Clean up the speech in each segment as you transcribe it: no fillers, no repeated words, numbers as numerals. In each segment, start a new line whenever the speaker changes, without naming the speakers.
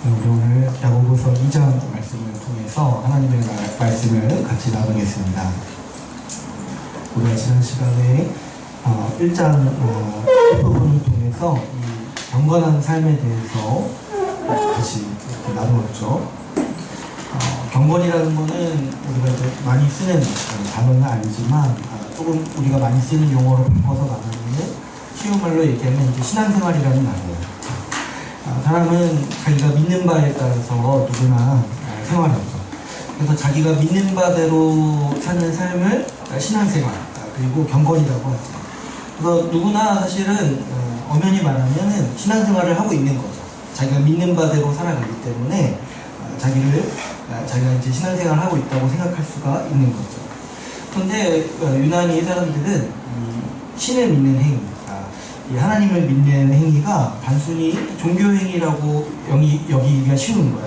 우리 오늘 야고보서 2장 말씀을 통해서 하나님의 말씀을 같이 나누겠습니다. 우리가 지난 시간에 1장 부분을 통해서 이 경건한 삶에 대해서 같이 나누었죠. 경건이라는 것은 우리가 이제 많이 쓰는 단어는 아니지만 조금 우리가 많이 쓰는 용어로 바꿔서 나누면 쉬운 말로 얘기하면 이제 신앙생활이라는 말이에요. 사람은 자기가 믿는 바에 따라서 누구나 생활하죠. 그래서 자기가 믿는 바대로 사는 삶을 신앙생활, 그리고 경건이라고 하죠. 그래서 누구나 사실은 엄연히 말하면 신앙생활을 하고 있는 거죠. 자기가 믿는 바대로 살아가기 때문에 자기가 이제 신앙생활을 하고 있다고 생각할 수가 있는 거죠. 그런데 유난히 사람들은 신을 믿는 행위, 이 하나님을 믿는 행위가 단순히 종교 행위라고 여기기가 쉬운 거예요.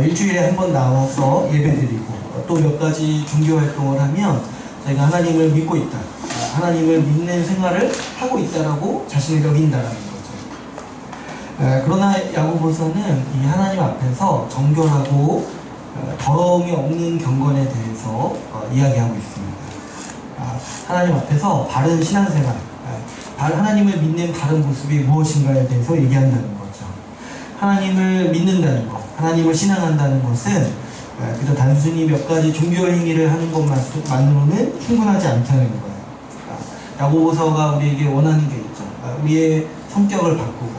일주일에 한 번 나와서 예배드리고 또 몇 가지 종교 활동을 하면 자기가 하나님을 믿고 있다, 하나님을 믿는 생활을 하고 있다라고 자신을 여긴다라는 거죠. 그러나 야고보서는 이 하나님 앞에서 정결하고 더러움이 없는 경건에 대해서 이야기하고 있습니다. 하나님 앞에서 바른 신앙생활, 하나님을 믿는 바른 모습이 무엇인가에 대해서 얘기한다는 거죠. 하나님을 믿는다는 것, 하나님을 신앙한다는 것은 그저 단순히 몇 가지 종교 행위를 하는 것만으로는 충분하지 않다는 거예요. 야고보서가 우리에게 원하는 게 있죠. 우리의 성격을 바꾸고,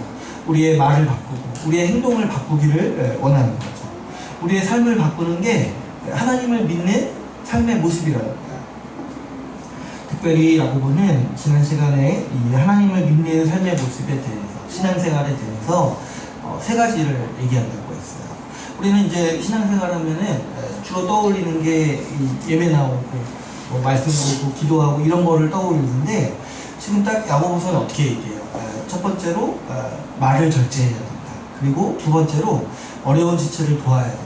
우리의 말을 바꾸고, 우리의 행동을 바꾸기를 원하는 거죠. 우리의 삶을 바꾸는 게 하나님을 믿는 삶의 모습이라는 거예요. 특별히 야고보는 지난 시간에 이 하나님을 믿는 삶의 모습에 대해서, 신앙생활에 대해서 세 가지를 얘기한다고 했어요. 우리는 이제 신앙생활하면은 주로 떠올리는 게 예배 나오고, 말씀 보고, 기도하고 이런 거를 떠올리는데, 지금 딱 야고보서는 어떻게 얘기해요? 첫 번째로 말을 절제해야 된다. 그리고 두 번째로 어려운 지체를 도와야 된다.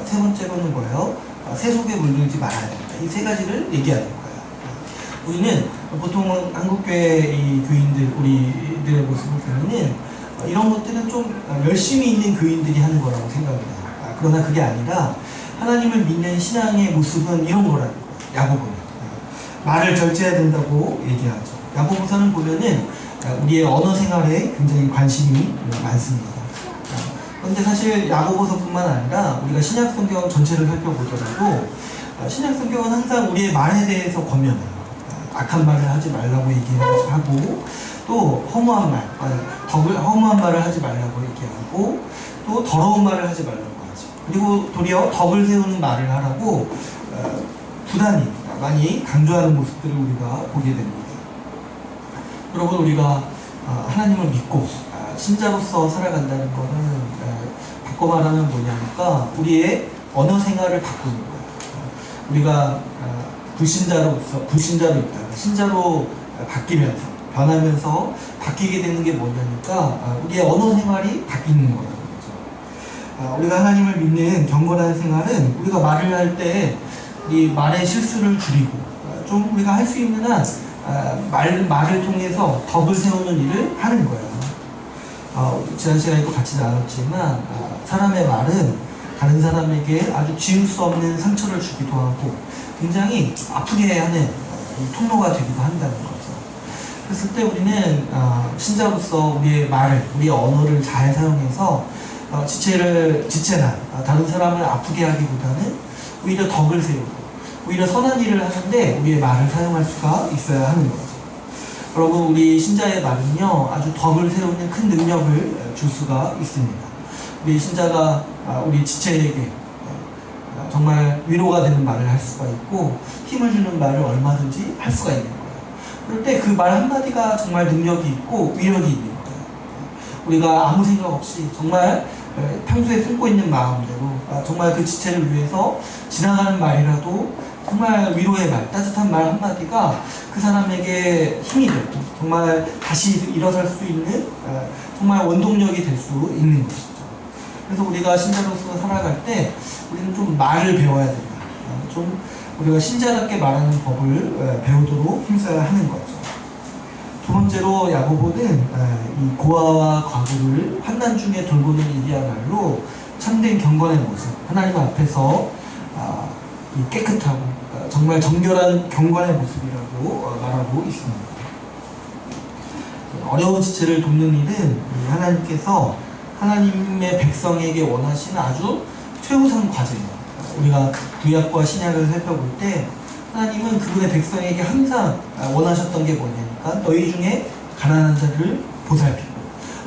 세 번째로는 뭐예요? 새 속에 물들지 말아야 된다. 이 세 가지를 얘기하는 거예요. 우리는 보통 한국교회 이 교인들, 우리들의 모습을 보면은 이런 것들은 좀 열심히 있는 교인들이 하는 거라고 생각합니다. 그러나 그게 아니라 하나님을 믿는 신앙의 모습은 이런 거라는 거예요. 야고보는 말을 절제해야 된다고 얘기하죠. 야고보서는 보면은 우리의 언어 생활에 굉장히 관심이 많습니다. 그런데 사실 야고보서뿐만 아니라 우리가 신약 성경 전체를 살펴보더라도 신약 성경은 항상 우리의 말에 대해서 권면해요. 악한 말을 하지 말라고 얘기하고, 또 허무한 말을 하지 말라고 얘기하고, 또 더러운 말을 하지 말라고 하죠. 그리고 도리어 덕을 세우는 말을 하라고 부단히 많이 강조하는 모습들을 우리가 보게 됩니다. 여러분, 우리가 하나님을 믿고 신자로서 살아간다는 것은 바꿔 말하면 뭐냐니까 우리의 언어 생활을 바꾸는 거예요. 우리가 불신자로 있다가 신자로 바뀌면서, 변하면서 바뀌게 되는 게 뭐냐니까 우리의 언어 생활이 바뀌는 거라는 거죠. 우리가 하나님을 믿는 경건한 생활은 우리가 말을 할 때 이 말의 실수를 줄이고, 좀 우리가 할 수 있는 한 말을 통해서 덕을 세우는 일을 하는 거예요. 지난 시간에도 같이 나눴지만 사람의 말은 다른 사람에게 아주 지울 수 없는 상처를 주기도 하고 굉장히 아프게 하는 통로가 되기도 한다는 거죠. 그랬을 때 우리는 신자로서 우리의 말을, 우리의 언어를 잘 사용해서 지체나 다른 사람을 아프게 하기보다는 오히려 덕을 세우고, 오히려 선한 일을 하는데 우리의 말을 사용할 수가 있어야 하는 거죠. 여러분, 우리 신자의 말은요 아주 덕을 세우는 큰 능력을 줄 수가 있습니다. 우리 신자가 우리 지체에게 정말 위로가 되는 말을 할 수가 있고, 힘을 주는 말을 얼마든지 할 수가 있는 거예요. 그럴 때 그 말 한마디가 정말 능력이 있고 위력이 있는 거예요. 우리가 아무 생각 없이 정말 평소에 품고 있는 마음대로 정말 그 지체를 위해서 지나가는 말이라도 정말 위로의 말, 따뜻한 말 한마디가 그 사람에게 힘이 되고 정말 다시 일어설 수 있는 정말 원동력이 될 수 있는 것이죠. 그래서 우리가 신자로서 살아갈 때 우리는 좀 말을 배워야 된다. 좀 우리가 신자답게 말하는 법을 배우도록 힘써야 하는 거죠. 두 번째로 야고보는 이 고아와 과부를 환난 중에 돌보는 일이야말로 참된 경건의 모습, 하나님 앞에서 이 깨끗하고 정말 정결한 경건의 모습이라고 말하고 있습니다. 어려운 지체를 돕는 일은 하나님께서 하나님의 백성에게 원하시는 아주 최우선 과제입니다. 우리가 구약과 신약을 살펴볼 때 하나님은 그분의 백성에게 항상 원하셨던 게 뭐냐니까 너희 중에 가난한 자를 보살피고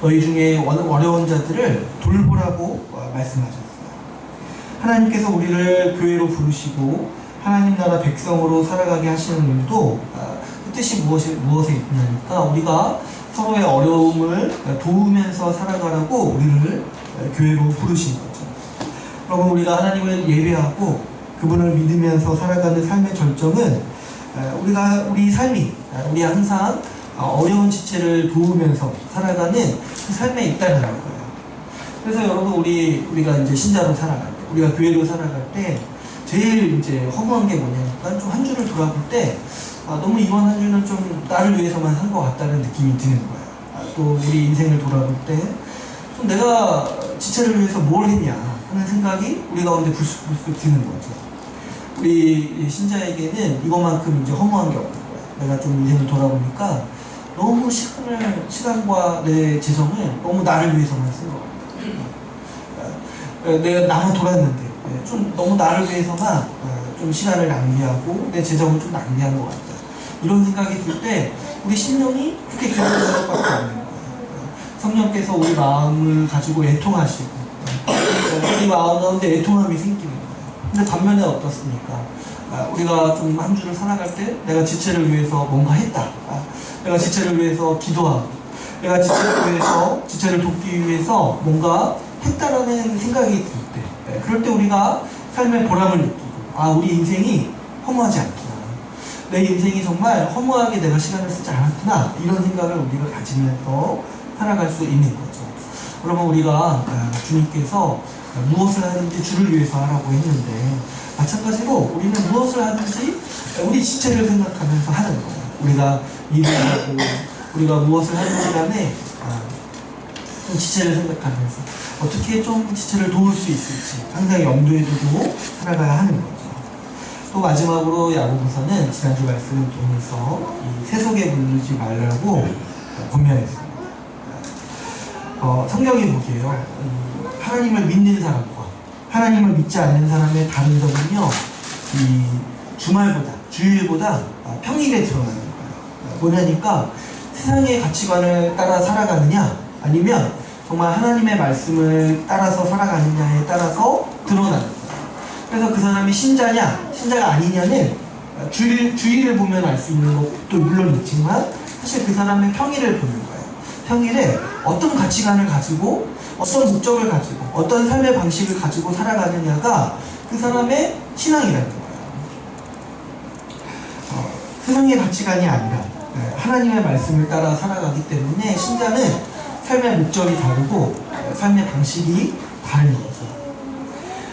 너희 중에 어려운 자들을 돌보라고 말씀하셨어요. 하나님께서 우리를 교회로 부르시고 하나님 나라 백성으로 살아가게 하시는 이유도 그 뜻이 무엇에 있냐니까 우리가 서로의 어려움을 도우면서 살아가라고 우리를 교회로 부르신 거죠. 여러분, 우리가 하나님을 예배하고 그분을 믿으면서 살아가는 삶의 절정은 우리 삶이 우리 항상 어려운 지체를 도우면서 살아가는 그 삶에 있다는 거예요. 그래서 여러분, 우리가 이제 신자로 살아갈 때, 우리가 교회로 살아갈 때 제일 이제 허무한 게 뭐냐니까 좀 한 주를 돌아볼 때 너무 이번 한 주는 좀 나를 위해서만 산 것 같다는 느낌이 드는 거예요. 또 우리 인생을 돌아볼 때 좀 내가 지체를 위해서 뭘 했냐 하는 생각이 우리 가운데 불쑥불쑥 드는 거죠. 우리 신자에게는 이것만큼 이제 허무한 게 없는 거예요. 내가 좀 인생을 돌아보니까 너무 시간과 내 재정을 너무 나를 위해서만 쓴 것 같아요. 내가 나만 돌았는데 좀 너무 나를 위해서만 좀 시간을 낭비하고 내 재정을 좀 낭비한 것 같다. 이런 생각이 들 때 우리 심령이 그렇게 괴로운 것밖에 없는 거예요. 성령께서 우리 마음을 가지고 애통하시고 우리 마음 가운데 애통함이 생기는 거예요. 근데 반면에 어떻습니까? 우리가 좀 한 주를 살아갈 때 내가 지체를 위해서 뭔가 했다. 내가 지체를 위해서 기도하고 내가 지체를 돕기 위해서 뭔가 했다라는 생각이 들 때 그럴 때 우리가 삶의 보람을 느끼고 우리 인생이 허무하지 않구나. 내 인생이 정말 허무하게 내가 시간을 쓰지 않았구나. 이런 생각을 우리가 가지면서 살아갈 수 있는 거죠. 여러분, 우리가 주님께서 무엇을 하든지 주를 위해서 하라고 했는데 마찬가지로 우리는 무엇을 하든지 우리 지체를 생각하면서 하는 거예요. 우리가 일을 하고 우리가 무엇을 하든지 간에 좀 지체를 생각하면서 어떻게 좀 지체를 도울 수 있을지 항상 염두에 두고 살아가야 하는 거죠. 또 마지막으로 야고보서는 지난주 말씀을 통해서 이 세속에 물들지 말라고 권면했습니다. 성경이 보기에요. 하나님을 믿는 사람과 하나님을 믿지 않는 사람의 다른 점은요, 이 주일보다 평일에 드러나는 거예요. 뭐냐니까 세상의 가치관을 따라 살아가느냐 아니면 정말 하나님의 말씀을 따라서 살아가느냐에 따라서 드러나는 거예요. 그래서 그 사람이 신자냐 신자가 아니냐는 주일을 보면 알 수 있는 것도 물론 있지만 사실 그 사람의 평일을 보는 거예요. 평일에 어떤 가치관을 가지고 어떤 목적을 가지고 어떤 삶의 방식을 가지고 살아가느냐가 그 사람의 신앙이라는 거예요. 세상의 가치관이 아니라 하나님의 말씀을 따라 살아가기 때문에 신자는 삶의 목적이 다르고 삶의 방식이 다른 거죠.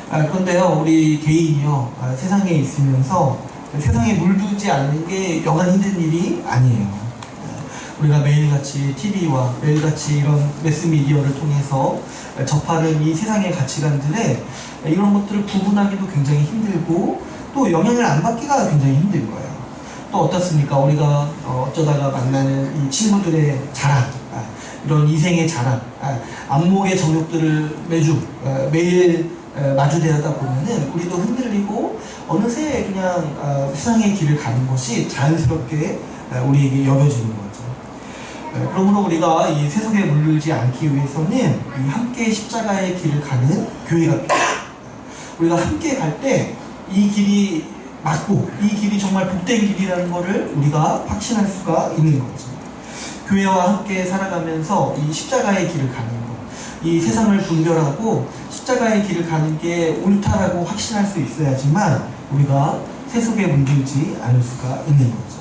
그런데요, 우리 개인이요, 세상에 있으면서 세상에 물들지 않는 게 여간 힘든 일이 아니에요. 우리가 매일같이 TV와 매일같이 이런 매스미디어를 통해서 접하는 이 세상의 가치관들에 이런 것들을 구분하기도 굉장히 힘들고 또 영향을 안 받기가 굉장히 힘든 거예요. 또 어떻습니까? 우리가 어쩌다가 만나는 이 친구들의 자랑, 이런 이생의 자랑, 안목의 정욕들을 매일 마주대하다 보면은 우리도 흔들리고 어느새 그냥 세상의 길을 가는 것이 자연스럽게 우리에게 여겨지는 거죠. 그러므로 우리가 이 세속에 물들지 않기 위해서는 이 함께 십자가의 길을 가는 교회가 필요합니다. 우리가 함께 갈 때 이 길이 맞고 이 길이 정말 복된 길이라는 것을 우리가 확신할 수가 있는 거죠. 교회와 함께 살아가면서 이 십자가의 길을 가는 것, 이 세상을 분별하고 십자가의 길을 가는 게 옳다라고 확신할 수 있어야지만 우리가 세속에 물들지 않을 수가 있는 거죠.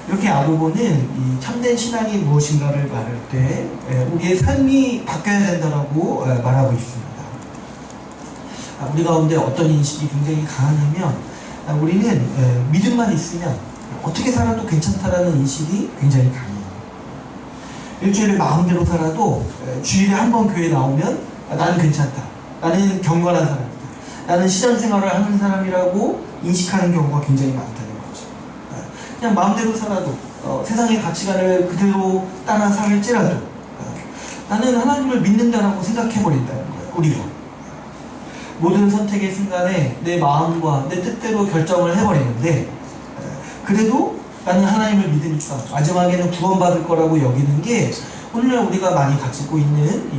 이렇게 야고보는 이 참된 신앙이 무엇인가를 말할 때 우리의 삶이 바뀌어야 된다라고 말하고 있습니다. 우리 가운데 어떤 인식이 굉장히 강하냐면 우리는 믿음만 있으면 어떻게 살아도 괜찮다라는 인식이 굉장히 강해요. 일주일에 마음대로 살아도 주일에 한 번 교회 나오면 나는 괜찮다. 나는 경건한 사람이다. 나는 신앙생활을 하는 사람이라고 인식하는 경우가 굉장히 많다는 거죠. 그냥 마음대로 살아도 세상의 가치관을 그대로 따라 살지라도 나는 하나님을 믿는다라고 생각해버린다는 거예요. 우리가 모든 선택의 순간에 내 마음과 내 뜻대로 결정을 해버리는데 그래도 나는 하나님을 믿으니까 마지막에는 구원받을 거라고 여기는 게 오늘날 우리가 많이 가지고 있는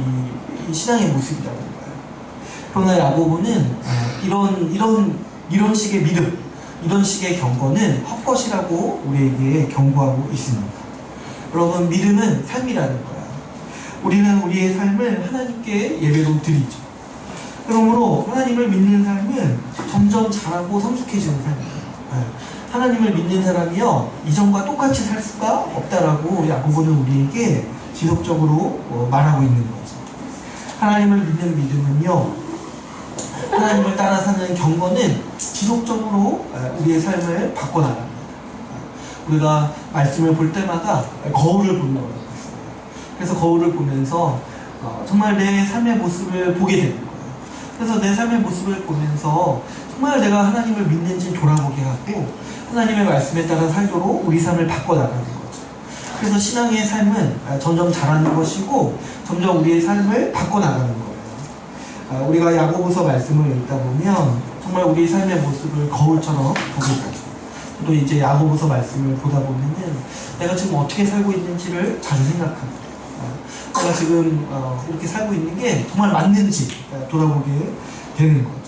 이 신앙의 모습이라는 거예요. 그러나 야고보는 이런 식의 믿음, 이런 식의 경건은 헛것이라고 우리에게 경고하고 있습니다. 여러분, 믿음은 삶이라는 거야. 우리는 우리의 삶을 하나님께 예배로 드리죠. 그러므로 하나님을 믿는 삶은 점점 잘하고 성숙해지는 삶이에요. 하나님을 믿는 사람이요 이전과 똑같이 살 수가 없다라고 야고보는 우리에게 지속적으로 말하고 있는 거죠. 하나님을 믿는 믿음은요, 하나님을 따라 사는 경건은 지속적으로 우리의 삶을 바꿔나갑니다. 우리가 말씀을 볼 때마다 거울을 보는 거라고 했어요. 그래서 거울을 보면서 정말 내 삶의 모습을 보게 되는 거예요. 그래서 내 삶의 모습을 보면서 정말 내가 하나님을 믿는지 돌아보게 하고 하나님의 말씀에 따라 살도록 우리 삶을 바꿔나가는 거죠. 그래서 신앙의 삶은 점점 자라는 것이고 점점 우리의 삶을 바꿔나가는 거예요. 우리가 야고보서 말씀을 읽다 보면 정말 우리의 삶의 모습을 거울처럼 보게 되죠. 또 이제 야고보서 말씀을 보다 보면은 내가 지금 어떻게 살고 있는지를 자주 생각합니다. 내가 지금 이렇게 살고 있는 게 정말 맞는지 돌아보게 되는 거죠.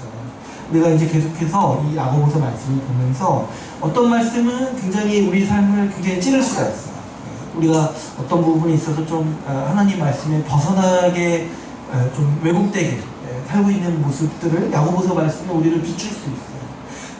우리가 이제 계속해서 이 야고보서 말씀을 보면서 어떤 말씀은 굉장히 우리 삶을 굉장히 찌를 수가 있어요. 우리가 어떤 부분에 있어서 좀 하나님 말씀에 벗어나게 좀 왜곡되게 살고 있는 모습들을 야고보서 말씀에 우리를 비출 수 있어요.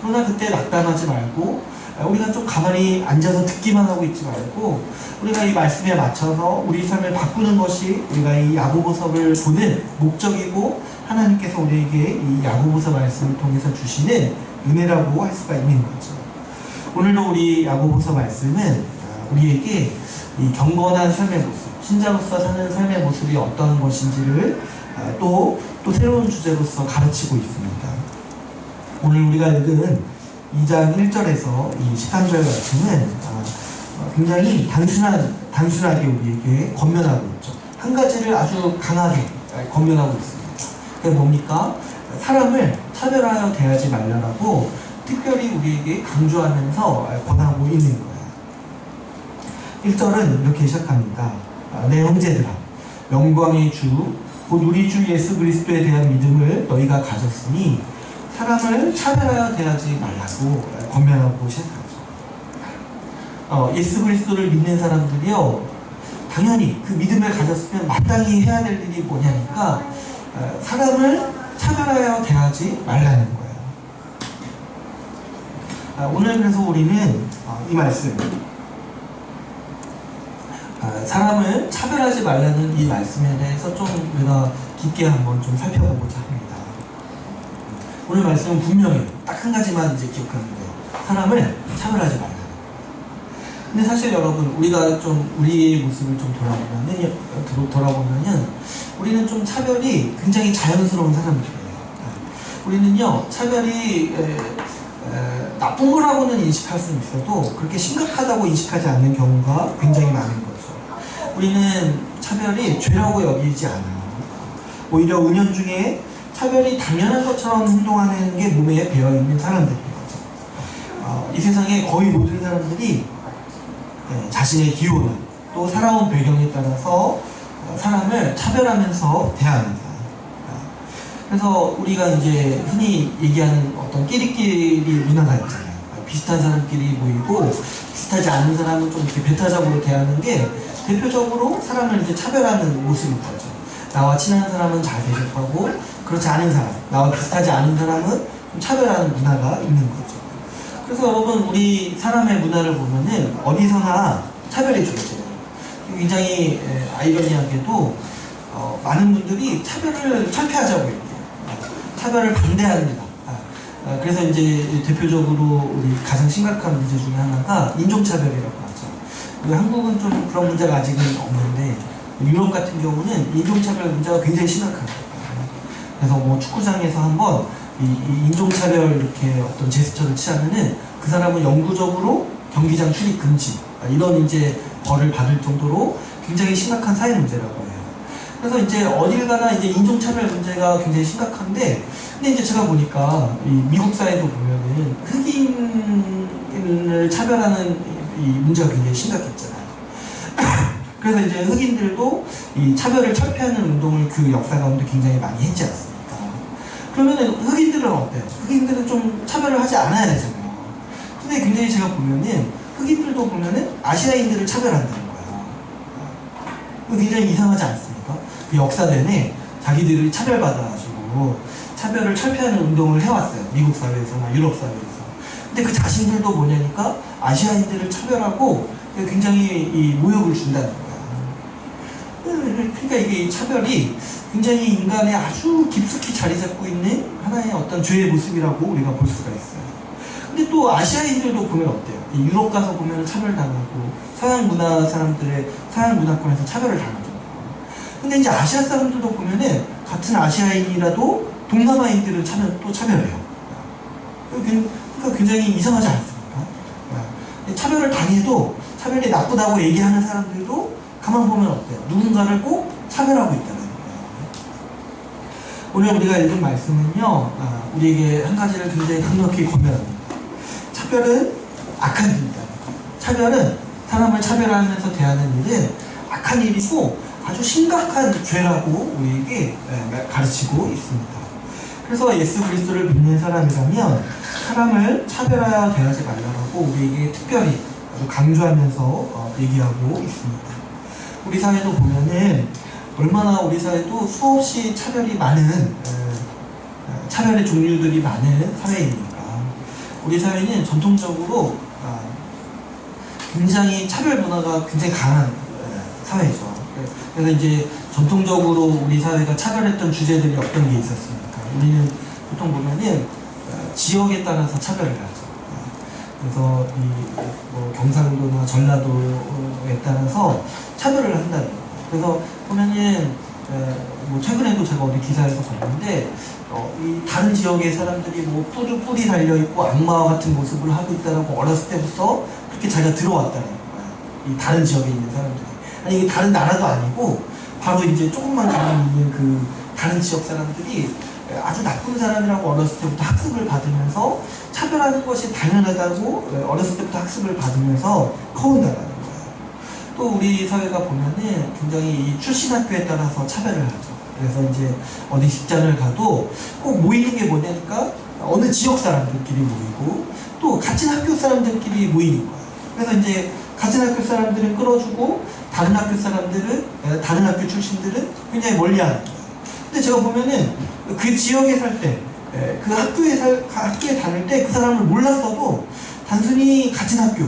그러나 그때 낙담하지 말고 우리가 좀 가만히 앉아서 듣기만 하고 있지 말고 우리가 이 말씀에 맞춰서 우리 삶을 바꾸는 것이 우리가 이 야고보서를 보는 목적이고 하나님께서 우리에게 이 야고보서 말씀을 통해서 주시는 은혜라고 할 수가 있는 거죠. 오늘도 우리 야고보서 말씀은 우리에게 이 경건한 삶의 모습, 신자로서 사는 삶의 모습이 어떤 것인지를 또 새로운 주제로서 가르치고 있습니다. 오늘 우리가 읽은 2장 1절에서 이 13절 말씀은 굉장히 단순하게 우리에게 권면하고 있죠. 한 가지를 아주 강하게 권면하고 있습니다. 그게 뭡니까? 사람을 차별하여 대하지 말라라고 특별히 우리에게 강조하면서 권하고 있는 거예요. 1절은 이렇게 시작합니다. 내 형제들아, 영광의 주, 곧 우리 주 예수 그리스도에 대한 믿음을 너희가 가졌으니 사람을 차별하여 대하지 말라고 권면하고 시작하죠. 예수 그리스도를 믿는 사람들이요, 당연히 그 믿음을 가졌으면 마땅히 해야 될 일이 뭐냐니까 사람을 차별하여 대하지 말라는 거예요. 오늘 그래서 우리는 이 말씀, 사람을 차별하지 말라는 이 말씀에 대해서 좀 우리가 깊게 한번 좀 살펴보고자 합니다. 오늘 말씀은 분명해요. 딱 한 가지만 이제 기억하면 돼요. 사람을 차별하지 말라. 근데 사실 여러분, 우리가 좀 우리의 모습을 좀 돌아보면은 우리는 좀 차별이 굉장히 자연스러운 사람들이에요. 우리는요, 차별이 나쁜 거라고는 인식할 수는 있어도 그렇게 심각하다고 인식하지 않는 경우가 굉장히 많은 거죠. 우리는 차별이 죄라고 여기지 않아요. 오히려 은연중에 차별이 당연한 것처럼 행동하는 게 몸에 배어있는 사람들인 거죠. 이 세상의 거의 모든 사람들이 자신의 기호나 또 살아온 배경에 따라서 사람을 차별하면서 대합니다. 그래서 우리가 이제 흔히 얘기하는 어떤 끼리끼리 문화가 있잖아요. 비슷한 사람끼리 모이고 비슷하지 않은 사람은 좀 이렇게 배타적으로 대하는 게 대표적으로 사람을 이제 차별하는 모습인 거죠. 나와 친한 사람은 잘 대접하고 그렇지 않은 사람, 나와 비슷하지 않은 사람은 좀 차별하는 문화가 있는 거죠. 그래서 여러분, 우리 사람의 문화를 보면은 어디서나 차별이 존재해요. 굉장히 아이러니하게도 많은 분들이 차별을 철폐하자고 해요. 차별을 반대합니다. 그래서 이제 대표적으로 우리 가장 심각한 문제 중에 하나가 인종차별이라고 하죠. 우리 한국은 좀 그런 문제가 아직은 없는데 유럽 같은 경우는 인종차별 문제가 굉장히 심각합니다. 그래서 뭐 축구장에서 한번 이 인종차별 이렇게 어떤 제스처를 취하면은 그 사람은 영구적으로 경기장 출입 금지 이런 이제 벌을 받을 정도로 굉장히 심각한 사회 문제라고 해요. 그래서 이제 어딜 가나 이제 인종차별 문제가 굉장히 심각한데, 근데 이제 제가 보니까 이 미국 사회도 보면은 흑인을 차별하는 이 문제가 굉장히 심각했잖아요. 그래서 이제 흑인들도 이 차별을 철폐하는 운동을 그 역사 가운데 굉장히 많이 했지 않습니까? 그러면은 흑인들은 어때요? 흑인들은 좀 차별을 하지 않아야 되잖아요. 근데 굉장히 제가 보면은 흑인들도 보면은 아시아인들을 차별한다는 거예요. 굉장히 이상하지 않습니까? 그 역사 내내 자기들이 차별받아가지고 차별을 철폐하는 운동을 해왔어요. 미국 사회에서나 유럽 사회에서. 근데 그 자신들도 뭐냐니까 아시아인들을 차별하고 굉장히 이 모욕을 준다는 거예요. 그러니까 이게 차별이 굉장히 인간의 아주 깊숙이 자리 잡고 있는 하나의 어떤 죄의 모습이라고 우리가 볼 수가 있어요. 근데 또 아시아인들도 보면 어때요? 유럽 가서 보면 차별당하고 서양 문화 사람들의 서양 문화권에서 차별을 당하죠. 근데 이제 아시아 사람들도 보면은 같은 아시아인이라도 동남아인들은 또 차별해요. 그러니까 굉장히 이상하지 않습니까? 차별을 당해도 차별이 나쁘다고 얘기하는 사람들도 가만 보면 어때요? 누군가를 꼭 차별하고 있다는 거예요. 오늘 우리가 읽은 말씀은요, 우리에게 한 가지를 굉장히 강력히 권면합니다. 차별은 악한 일이다. 차별은 사람을 차별하면서 대하는 일은 악한 일이고 아주 심각한 죄라고 우리에게 가르치고 있습니다. 그래서 예수 그리스도를 믿는 사람이라면 사람을 차별하여 대하지 말라고 우리에게 특별히 아주 강조하면서 얘기하고 있습니다. 우리 사회도 보면은 얼마나 우리 사회도 수없이 차별이 많은 차별의 종류들이 많은 사회입니까? 우리 사회는 전통적으로 굉장히 차별 문화가 굉장히 강한 사회죠. 그래서 이제 전통적으로 우리 사회가 차별했던 주제들이 어떤 게 있었습니까? 우리는 보통 보면은 지역에 따라서 차별을 하죠. 그래서 뭐 경상도나 전라도에 따라서 차별을 한다는 거예요. 그래서 보면은 뭐 최근에도 제가 어디 기사에서 봤는데 이 다른 지역의 사람들이 뭐 뿔이 달려 있고 악마와 같은 모습을 하고 있다라고 어렸을 때부터 그렇게 자기가 들어왔다는 거예요. 이 다른 지역에 있는 사람들이. 아니 이게 다른 나라도 아니고 바로 이제 조금만 가면 있는 그 다른 지역 사람들이 아주 나쁜 사람이라고 어렸을 때부터 학습을 받으면서 차별하는 것이 당연하다고 어렸을 때부터 학습을 받으면서 커온다는 거예요. 또 우리 사회가 보면은 굉장히 이 출신 학교에 따라서 차별을 하죠. 그래서 이제 어디 직장을 가도 꼭 모이는 게 뭐냐니까 어느 지역 사람들끼리 모이고 또 같은 학교 사람들끼리 모이는 거예요. 그래서 이제 같은 학교 사람들은 끌어주고 다른 학교 사람들은 다른 학교 출신들은 굉장히 멀리하는 거예요. 근데 제가 보면은 그 지역에 살 때, 그 학교에 다닐 때 그 사람을 몰랐어도 단순히 같은 학교,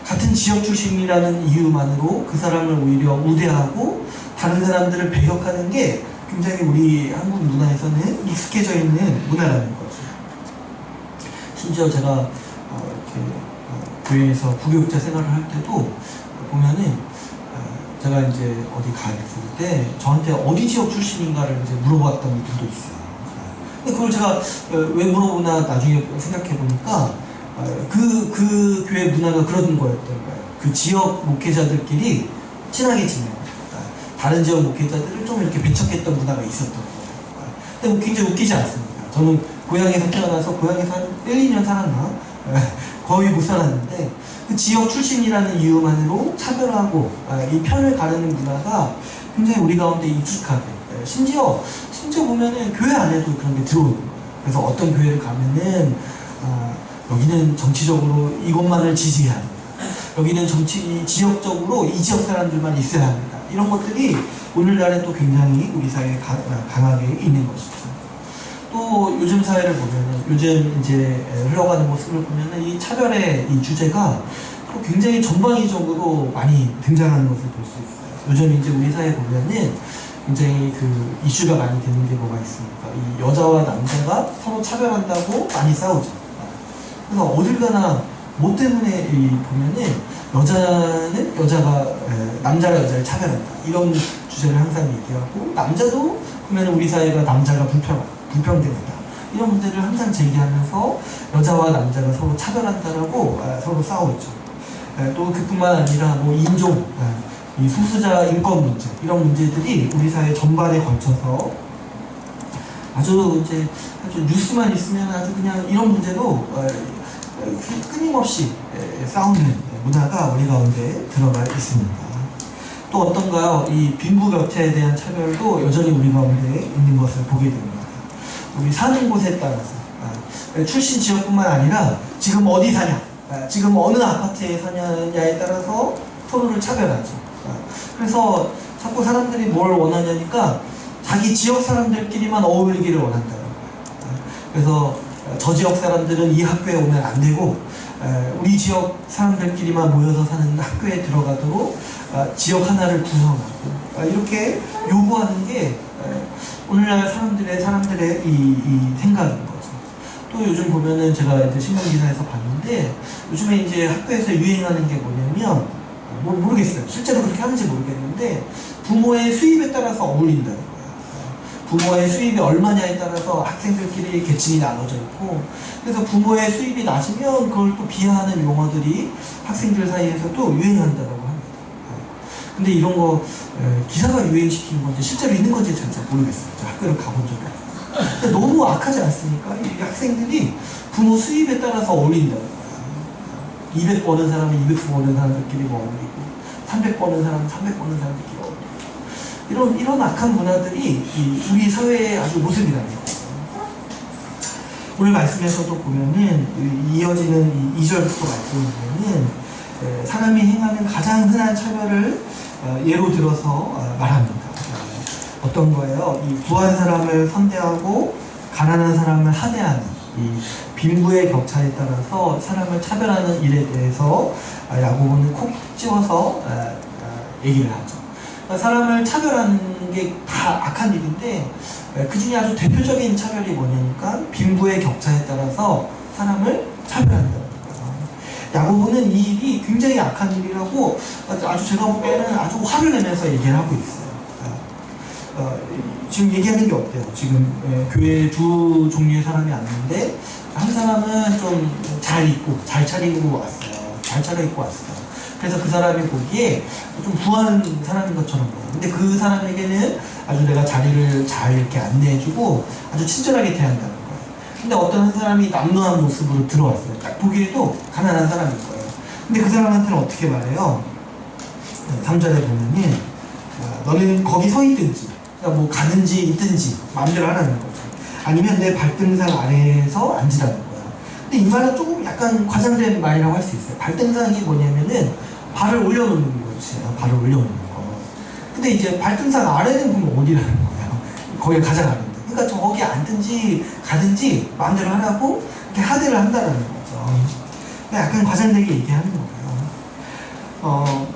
같은 지역 출신이라는 이유만으로 그 사람을 오히려 우대하고 다른 사람들을 배격하는 게 굉장히 우리 한국 문화에서는 익숙해져 있는 문화라는 거죠. 심지어 제가 이렇게 교회에서 부교육자 생활을 할 때도 보면은 제가 이제 어디 가 있을 때 저한테 어디 지역 출신인가를 이제 물어봤던 분들도 있어요. 근데 그걸 제가 왜 물어보나 나중에 생각해 보니까 그 교회 문화가 그런 거였던 거예요. 그 지역 목회자들끼리 친하게 지내고 다른 지역 목회자들을 좀 이렇게 배척했던 문화가 있었던 거예요. 근데 굉장히 웃기지 않습니까? 저는 고향에서 태어나서 고향에서 한 1, 2년 살았나? 거의 못 살았는데 그 지역 출신이라는 이유만으로 차별하고 이 편을 가르는 문화가 굉장히 우리 가운데 익숙하게 심지어 보면은 교회 안에도 그런 게 들어오는 거예요. 그래서 어떤 교회를 가면은 여기는 정치적으로 이것만을 지지해야 합니다. 여기는 지역적으로 이 지역 사람들만 있어야 합니다. 이런 것들이 오늘날에 또 굉장히 우리 사회에 강하게 있는 것이죠. 또 요즘 사회를 보면은 요즘 이제 흘러가는 모습을 보면은 이 차별의 이 주제가 또 굉장히 전방위적으로 많이 등장하는 것을 볼 수 있어요. 요즘 이제 우리 사회 보면은 굉장히 그 이슈가 많이 되는 게 뭐가 있습니까? 이 여자와 남자가 서로 차별한다고 많이 싸우죠. 그래서 어딜 가나 뭐 때문에 보면은 남자가 여자를 차별한다 이런 주제를 항상 얘기하고, 남자도 보면 우리 사회가 남자가 불평등하다 이런 문제를 항상 제기하면서 여자와 남자가 서로 차별한다라고 서로 싸우죠. 또 그뿐만 아니라 뭐 인종, 이 소수자 인권 문제 이런 문제들이 우리 사회 전반에 걸쳐서 아주 뉴스만 있으면 아주 그냥 이런 문제도 끊임없이 싸우는 문화가 우리 가운데 들어가 있습니다. 또 어떤가요? 이 빈부격차에 대한 차별도 여전히 우리 가운데 있는 것을 보게 됩니다. 우리 사는 곳에 따라서 출신 지역뿐만 아니라 지금 어디 사냐, 지금 어느 아파트에 사냐에 따라서 서로를 차별하죠. 그래서 자꾸 사람들이 뭘 원하냐니까 자기 지역 사람들끼리만 어울리기를 원한다는 거예요. 그래서 저 지역 사람들은 이 학교에 오면 안 되고 우리 지역 사람들끼리만 모여서 사는 학교에 들어가도록 지역 하나를 구성하고 이렇게 요구하는 게 오늘날 사람들의 이 생각인 거죠. 또 요즘 보면은 제가 이제 신문기사에서 봤는데 요즘에 이제 학교에서 유행하는 게 뭐냐면 모르겠어요. 실제로 그렇게 하는지 모르겠는데 부모의 수입에 따라서 어울린다는 거예요. 부모의 수입이 얼마냐에 따라서 학생들끼리 계층이 나눠져 있고, 그래서 부모의 수입이 낮으면 그걸 또 비하하는 용어들이 학생들 사이에서도 유행한다고 합니다. 근데 이런 거 기사가 유행시킨 건지 실제로 있는 건지 잘 모르겠어요. 학교를 가본 적이 없어요. 근데 너무 악하지 않습니까? 이 학생들이 부모 수입에 따라서 어울린다는 거예요. 200 버는 사람은 200 버는 사람들끼리 어울리고 300 버는 사람은 300 버는 사람들끼리 어울리고 이런 악한 문화들이 우리 사회의 아주 모습이라는 거예요. 오늘 말씀에서도 보면은 이어지는 2절부터 말씀을 보면은 사람이 행하는 가장 흔한 차별을 예로 들어서 말합니다. 어떤 거예요? 이 부한 사람을 선대하고 가난한 사람을 하대하는 이 빈부의 격차에 따라서 사람을 차별하는 일에 대해서 야고보는 콕 집어서 얘기를 하죠. 그러니까 사람을 차별하는 게 다 악한 일인데 그 중에 아주 대표적인 차별이 뭐냐니까 빈부의 격차에 따라서 사람을 차별한다는 거예요. 야고보는 이 일이 굉장히 악한 일이라고 아주 제가 보기에는 아주 화를 내면서 얘기를 하고 있어요. 지금 얘기하는 게 어때요? 지금 교회에 두 종류의 사람이 왔는데 한 사람은 좀 잘 입고 잘 차리고 왔어요. 잘 차려입고 왔어요. 그래서 그 사람이 보기에 좀 부한 사람인 것처럼 보여요. 근데 그 사람에게는 아주 내가 자리를 잘 이렇게 안내해주고 아주 친절하게 대한다는 거예요. 근데 어떤 한 사람이 남루한 모습으로 들어왔어요. 딱 보기에도 가난한 사람인 거예요. 근데 그 사람한테는 어떻게 말해요? 3절에 보면은 너는 거기 서 있든지 그러니까 뭐 가든지 있든지 마음대로 하라는 거죠. 아니면 내 발등상 아래에서 앉으라는 거예요. 근데 이 말은 조금 약간 과장된 말이라고 할 수 있어요. 발등상이 뭐냐면은 발을 올려놓는 거지. 발을 올려놓는 거. 근데 이제 발등상 아래는 보면 어디라는 거예요? 거기 가장 아래인데. 그러니까 저기 앉든지 가든지 마음대로 하라고 이렇게 하대를 한다는 거죠. 약간 과장되게 얘기하는 거예요.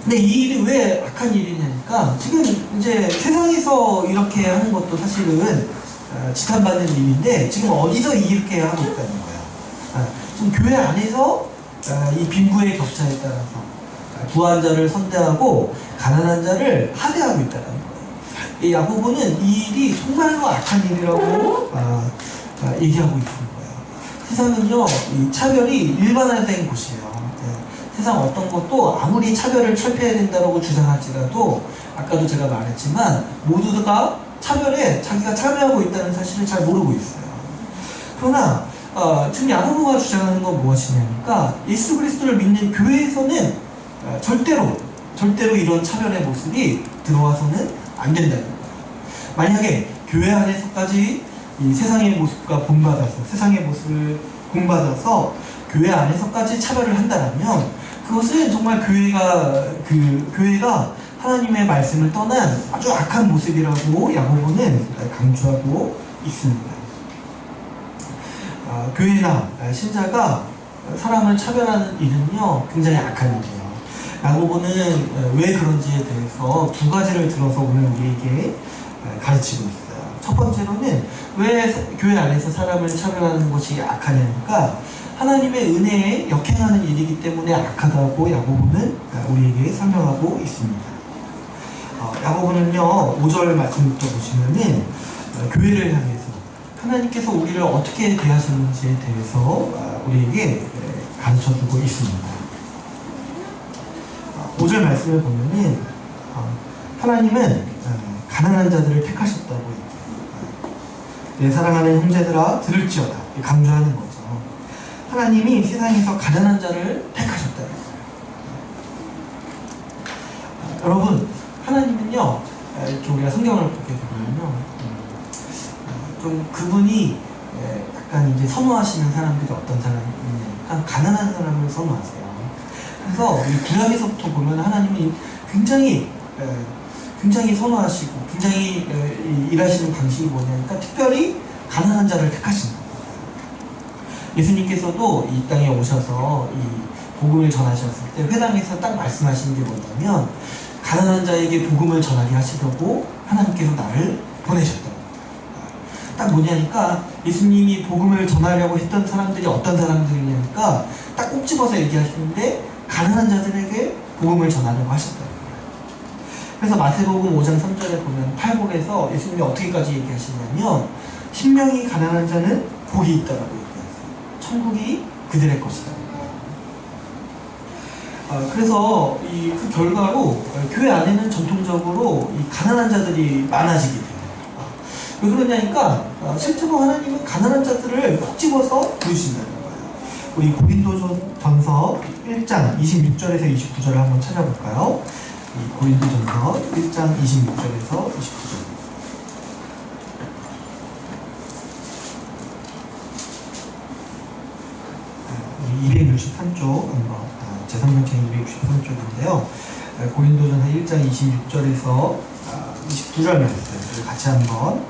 근데 이 일이 왜 악한 일이냐니까 지금 이제 세상에서 이렇게 하는 것도 사실은 지탄받는 일인데 지금 어디서 이렇게 하고 있다는 거예요. 지금 교회 안에서 이 빈부의 격차에 따라서 부한 자를 선대하고 가난한 자를 하대하고 있다는 거예요. 이 야고보는 이 일이 정말로 악한 일이라고 얘기하고 있는 거예요. 세상은요, 이 차별이 일반화된 곳이에요. 세상 어떤 것도 아무리 차별을 철폐해야 된다고 주장할지라도 아까도 제가 말했지만 모두가 차별에 자기가 참여하고 있다는 사실을 잘 모르고 있어요. 그러나 지금 야고보가 주장하는 건 무엇이냐니까 예수 그리스도를 믿는 교회에서는 절대로 이런 차별의 모습이 들어와서는 안 된다는 거예요. 만약에 교회 안에서까지 이 세상의 모습과 본받아서 세상의 모습을 본받아서 교회 안에서까지 차별을 한다면 그것은 정말 교회가 하나님의 말씀을 떠난 아주 악한 모습이라고 야고보는 강조하고 있습니다. 교회나 신자가 사람을 차별하는 일은요 굉장히 악한 일이에요. 야고보는 왜 그런지에 대해서 두 가지를 들어서 오늘 우리에게 가르치고 있어요. 첫 번째로는 왜 교회 안에서 사람을 차별하는 것이 악하냐니까 하나님의 은혜에 역행하는 일이기 때문에 악하다고 야고보는 우리에게 설명하고 있습니다. 야고보는요 5절 말씀부터 보시면은 교회를 향해서 하나님께서 우리를 어떻게 대하셨는지에 대해서 우리에게 가르쳐주고 있습니다. 5절 말씀을 보면은 하나님은 가난한 자들을 택하셨다고 얘기해요. 내 사랑하는 형제들아 들을지어다 강조하는 거죠. 하나님이 세상에서 가난한 자를 택하셨다. 여러분 하나님은요 이렇게 우리가 성경을 보게 되면요 좀 그분이 약간 이제 선호하시는 사람들이 어떤 사람이냐 가난한 사람을 선호하세요. 그래서 이 구약에서부터 보면 하나님이 굉장히 선호하시고 굉장히 일하시는 방식이 뭐냐니까 특별히 가난한 자를 택하신다. 예수님께서도 이 땅에 오셔서 이 복음을 전하셨을 때 회당에서 딱 말씀하신 게 뭐냐면 가난한 자에게 복음을 전하게 하시려고 하나님께서 나를 보내셨다. 딱 뭐냐니까 예수님이 복음을 전하려고 했던 사람들이 어떤 사람들이냐니까 딱 꼭 집어서 얘기하시는데 가난한 자들에게 복음을 전하려고 하셨다. 그래서 마태복음 5장 3절에 보면 팔복에서 예수님이 어떻게까지 얘기하시냐면 신명이 가난한 자는 복이 있다라고 얘기하세요. 천국이 그들의 것이다. 그래서 그 결과로 교회 안에는 전통적으로 이 가난한 자들이 많아지게 돼요. 왜 그러냐니까 실제로 하나님은 가난한 자들을 꼭 집어서 부르신다는 거예요. 우리 고린도전서 1장 26절에서 29절을 한번 찾아볼까요? 고린도전서 1장 26절에서 29절. 263쪽 제3전체 263쪽인데요. 고린도전서 1장 26절에서 29절 말씀 같이 한번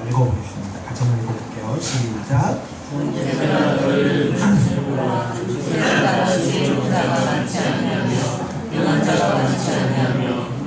읽어보겠습니다. 같이 한번 읽어볼게요. 시작.
내가 너희를 조심하라. 세상에 지혜로운 자가 많지 아니하며 명한 자가 많지 아니하며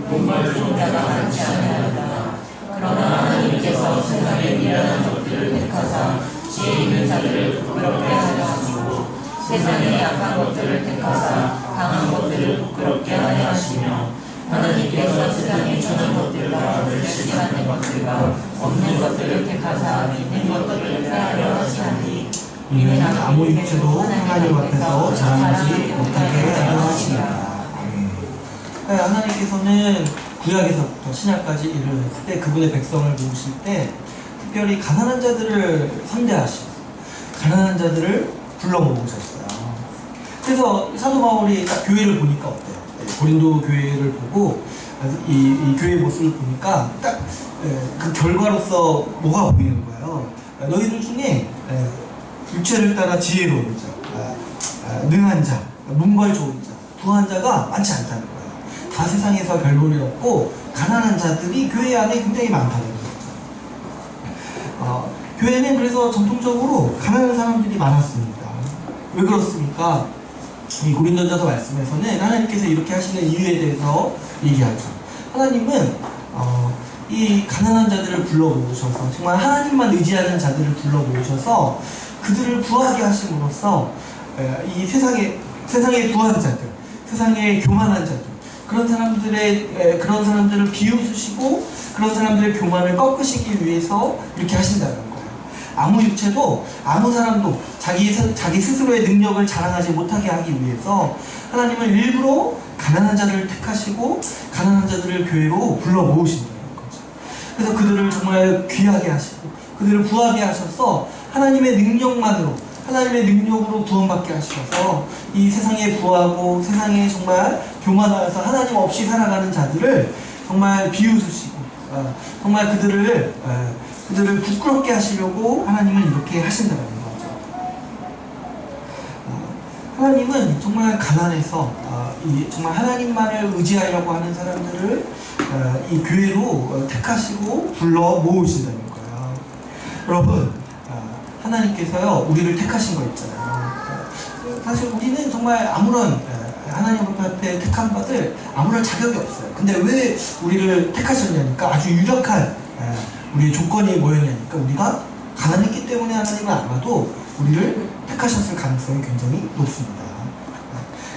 돈벌 좋은 자가 많지 아니하리라. 그러나 하나님께서 세상에 미련한 것들을 택하사 지혜 있는 자들을 부끄럽게 하려 하시고 세상에 약한 것들을 택하사 강한 것들을 부끄럽게 하려 하시며 하나님께서 세상에 주는 것들과 멸시 않는 것들과 없는 것들을 택하사 있는 것들을 빼하려 하시나니
이는 아무 육체도 하나님 앞에서 자랑하지 못하게 하려 하시니라. 하나님께서는 구약에서부터 신약까지 일을 했을 때 그분의 백성을 모으실 때 특별히 가난한 자들을 선대하시고 가난한 자들을 불러 모으셨어요. 그래서 사도 바울이 딱 교회를 보니까 어때요? 고린도 교회를 보고 이 교회의 모습을 보니까 딱 그 결과로서 뭐가 보이는 거예요? 너희들 중에 육체를 따라 지혜로운 자, 능한 자, 문벌 좋은 자, 부한 자가 많지 않다는 거예요. 다 세상에서 별볼일 없고 가난한 자들이 교회 안에 굉장히 많다는 거죠. 교회는 그래서 전통적으로 가난한 사람들이 많았습니다. 왜 그렇습니까? 이 고린도전서 말씀에서는 하나님께서 이렇게 하시는 이유에 대해서 얘기하죠. 하나님은 이 가난한 자들을 불러 모으셔서 정말 하나님만 의지하는 자들을 불러 모으셔서 그들을 부하게 하심으로써 이 세상의 부한 자들, 세상의 교만한 자들, 그런 사람들을 비웃으시고 그런 사람들의 교만을 꺾으시기 위해서 이렇게 하신다는 거예요. 아무 육체도 아무 사람도 자기 스스로의 능력을 자랑하지 못하게 하기 위해서 하나님은 일부러 가난한 자들을 택하시고 가난한 자들을 교회로 불러 모으신다는 거죠. 그래서 그들을 정말 귀하게 하시고 그들을 부하게 하셔서 하나님의 능력만으로 하나님의 능력으로 구원받게 하셔서 이 세상에 부하고 세상에 정말 교만하여서 하나님 없이 살아가는 자들을 정말 비웃으시고 정말 그들을 부끄럽게 하시려고 하나님은 이렇게 하신다는 거죠. 하나님은 정말 가난해서 정말 하나님만을 의지하려고 하는 사람들을 이 교회로 택하시고 불러 모으신다는 거예요. 여러분, 하나님께서요 우리를 택하신 거 있잖아요. 사실 우리는 정말 아무런 하나님 앞에 택함 받을 아무런 자격이 없어요. 근데 왜 우리를 택하셨냐니까 아주 유력한 우리의 조건이 뭐였냐니까 우리가 가난했기 때문에 하나님은 아마도 우리를 택하셨을 가능성이 굉장히 높습니다.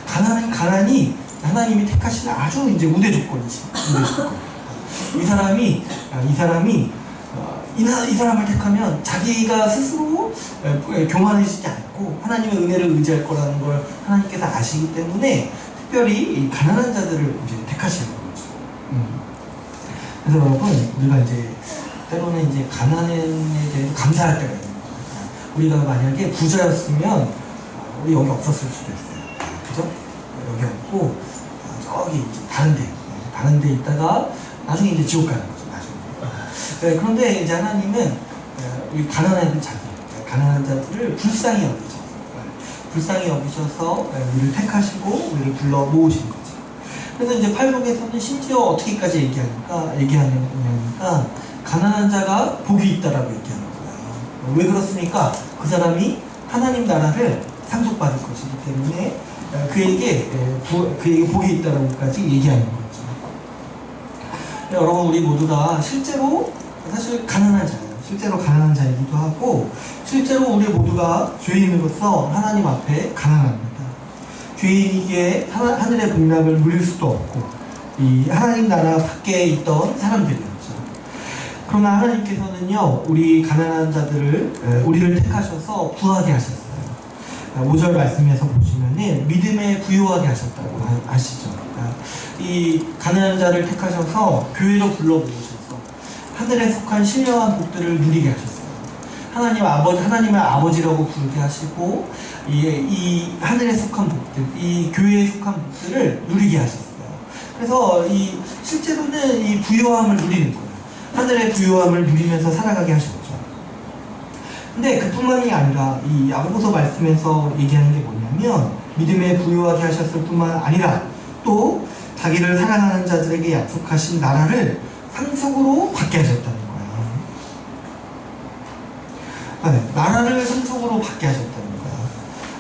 가난이 하나님이 택하신 아주 이제 우대 조건이지. 우대 조건. 이 사람을 택하면 자기가 스스로 교만해지지 않고 하나님의 은혜를 의지할 거라는 걸 하나님께서 아시기 때문에 특별히 이 가난한 자들을 이제 택하시는 거죠. 그래서 여러분, 우리가 이제 때로는 이제 가난에 대해서 감사할 때가 있는 거예요. 우리가 만약에 부자였으면 우리 여기 없었을 수도 있어요. 그죠? 여기 없고 저기 이제 다른 데 있다가 나중에 이제 지옥 가는 거죠. 나중에. 그런데 이제 하나님은 우리 가난한 자들을 불쌍히 여기셔서 우리를 택하시고 우리를 불러 모으신 거죠. 그래서 이제 팔복에서는 심지어 어떻게까지 얘기하냐니까 가난한 자가 복이 있다라고 얘기하는 거예요. 왜 그렇습니까? 그 사람이 하나님 나라를 상속받을 것이기 때문에 그에게 복이 있다라고까지 얘기하는 거죠. 여러분, 우리 모두가 실제로 사실 가난한 자예요. 실제로 가난한 자이기도 하고 실제로 우리 모두가 죄인으로서 하나님 앞에 가난합니다. 죄인이기에 하늘의 복락을 누릴 수도 없고 이 하나님 나라 밖에 있던 사람들이었죠. 그러나 하나님께서는요, 우리 가난한 자들을 우리를 택하셔서 부하게 하셨어요. 5절 말씀에서 보시면은 믿음에 부요하게 하셨다고 하시죠. 이 가난한 자를 택하셔서 교회로 불러 모으셔서 하늘에 속한 신령한 복들을 누리게 하셨어요. 하나님의 아버지라고 부르게 하시고 이 하늘에 속한 복들, 이 교회에 속한 복들을 누리게 하셨어요. 그래서 실제로는 이 부요함을 누리는 거예요. 하늘의 부요함을 누리면서 살아가게 하셨죠. 근데 그뿐만이 아니라 이 야고보서 말씀에서 얘기하는 게 뭐냐면 믿음에 부요하게 하셨을 뿐만 아니라 또 자기를 사랑하는 자들에게 약속하신 나라를 상속으로 받게 하셨다는 거예요. 나라를 상속으로 받게 하셨다는 거예요.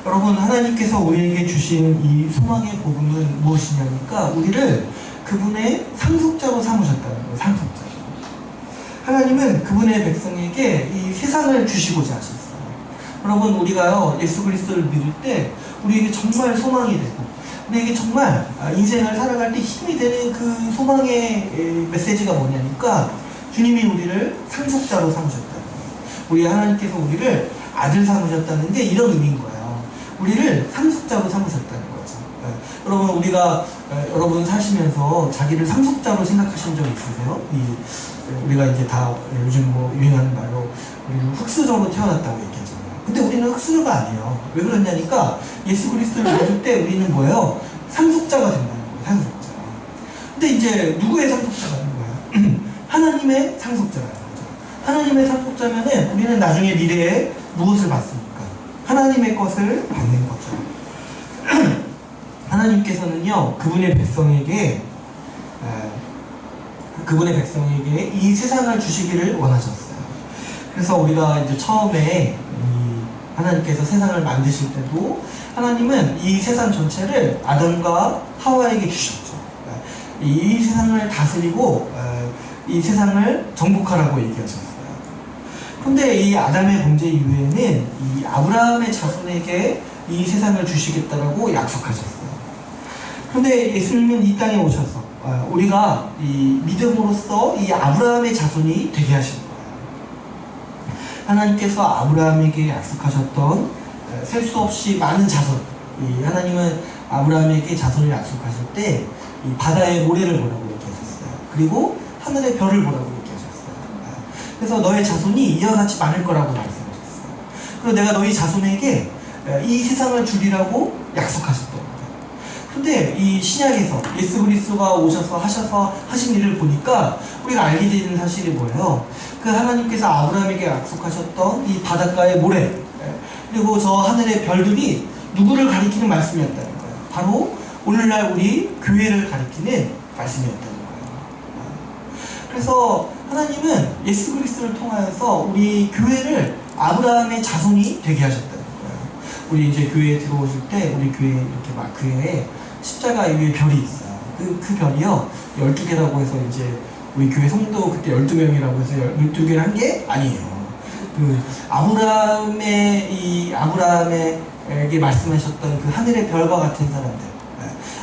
여러분, 하나님께서 우리에게 주신 이 소망의 복음은 무엇이냐니까 우리를 그분의 상속자로 삼으셨다는 거예요. 상속자. 하나님은 그분의 백성에게 이 세상을 주시고자 하셨어요. 여러분, 우리가요 예수 그리스도를 믿을 때 우리에게 정말 소망이 되고 우리에게 정말 인생을 살아갈 때 힘이 되는 그 소망의 메시지가 뭐냐니까 주님이 우리를 상속자로 삼으셨다는 거예요. 우리 하나님께서 우리를 아들 삼으셨다는 게 이런 의미인 거예요. 우리를 상속자로 삼으셨다는 거죠. 여러분, 여러분 사시면서 자기를 상속자로 생각하신 적 있으세요? 우리가 이제 다 요즘 유행하는 말로 우리는 흑수저로 태어났다고 얘기하잖아요. 근데 우리는 흑수저가 아니에요. 왜 그러냐니까 예수 그리스도를 믿을 때 우리는 뭐예요? 상속자가 된다는 거예요. 상속자. 근데 이제 누구의 상속자가 되는 거예요? 하나님의 상속자라는 거죠. 하나님의 상속자면은 우리는 나중에 미래에 무엇을 받습니까? 하나님의 것을 받는 거죠. 하나님께서는요 그분의 백성에게 이 세상을 주시기를 원하셨어요. 그래서 우리가 이제 처음에 하나님께서 세상을 만드실 때도 하나님은 이 세상 전체를 아담과 하와에게 주셨죠. 이 세상을 다스리고 이 세상을 정복하라고 얘기하셨어요. 그런데 이 아담의 범죄 이후에는 이 아브라함의 자손에게 이 세상을 주시겠다라고 약속하셨어요. 그런데 예수님은 이 땅에 오셔서 우리가 이 믿음으로써 이 아브라함의 자손이 되게 하신 거예요. 하나님께서 아브라함에게 약속하셨던 셀 수 없이 많은 자손, 하나님은 아브라함에게 자손을 약속하실 때 이 바다의 모래를 보라고 얘기하셨어요. 그리고 하늘의 별을 보라고 얘기하셨어요. 그래서 너의 자손이 이와 같이 많을 거라고 말씀하셨어요. 그리고 내가 너희 자손에게 이 세상을 주리라고 약속하셨던 거예요. 근데 이 신약에서 예수 그리스도가 오셔서 하신 일을 보니까 우리가 알게 되는 사실이 뭐예요? 그 하나님께서 아브라함에게 약속하셨던 이 바닷가의 모래 그리고 저 하늘의 별들이 누구를 가리키는 말씀이었다는 거예요. 바로 오늘날 우리 교회를 가리키는 말씀이었다는 거예요. 그래서 하나님은 예수 그리스도를 통하여서 우리 교회를 아브라함의 자손이 되게 하셨다는 거예요. 우리 이제 교회에 들어오실 때 우리 교회 이렇게 마크에 십자가 위에 별이 있어요. 그 별이요 12개라고 해서 이제 우리 교회 성도 그때 12명이라고 해서 12개를 한 게 아니에요. 그 아브라함에게 말씀하셨던 그 하늘의 별과 같은 사람들,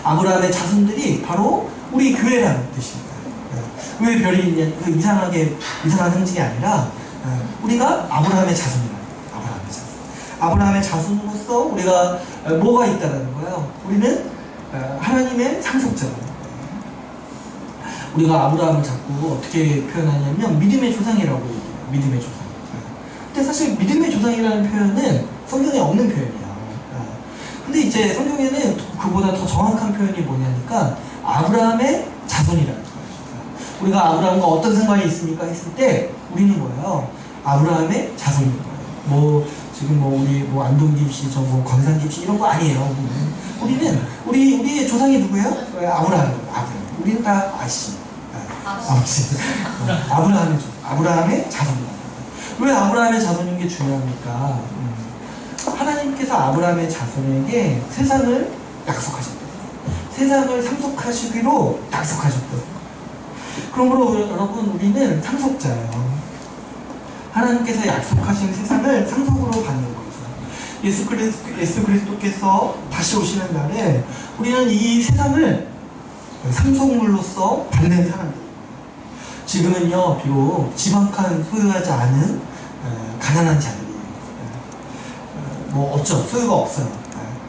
아브라함의 자손들이 바로 우리 교회라는 뜻입니다. 왜 별이 있냐? 그 이상한 상징이 아니라 우리가 아브라함의 자손이라는 거예요. 아브라함의 자손으로서 우리가 뭐가 있다라는 거예요. 우리는 하나님의 상속자예요. 우리가 아브라함을 자꾸 어떻게 표현하냐면 믿음의 조상이라고 얘기해요. 믿음의 조상. 근데 사실 믿음의 조상이라는 표현은 성경에 없는 표현이에요. 근데 이제 성경에는 그보다 더 정확한 표현이 뭐냐니까 아브라함의 자손이라는 거예요. 우리가 아브라함과 어떤 상관이 있습니까? 했을 때 우리는 뭐예요? 아브라함의 자손인 거예요. 지금 우리 안동김 씨, 광산김 씨 이런 거 아니에요. 우리의 조상이 누구예요? 아브라함이에요. 우리는 다 아버지. 아브라함의 자손입니다. 왜 아브라함의 자손인 게 중요합니까? 하나님께서 아브라함의 자손에게 세상을 약속하셨대요. 세상을 상속하시기로 약속하셨대요. 그러므로 여러분, 우리는 상속자예요. 하나님께서 약속하신 세상을 상속으로 받는 거죠. 예수 그리스도께서 다시 오시는 날에 우리는 이 세상을 상속물로서 받는 사람들입니다. 지금은요, 비록 집 한 칸 소유하지 않은 가난한 자들이에요. 없죠. 소유가 없어요.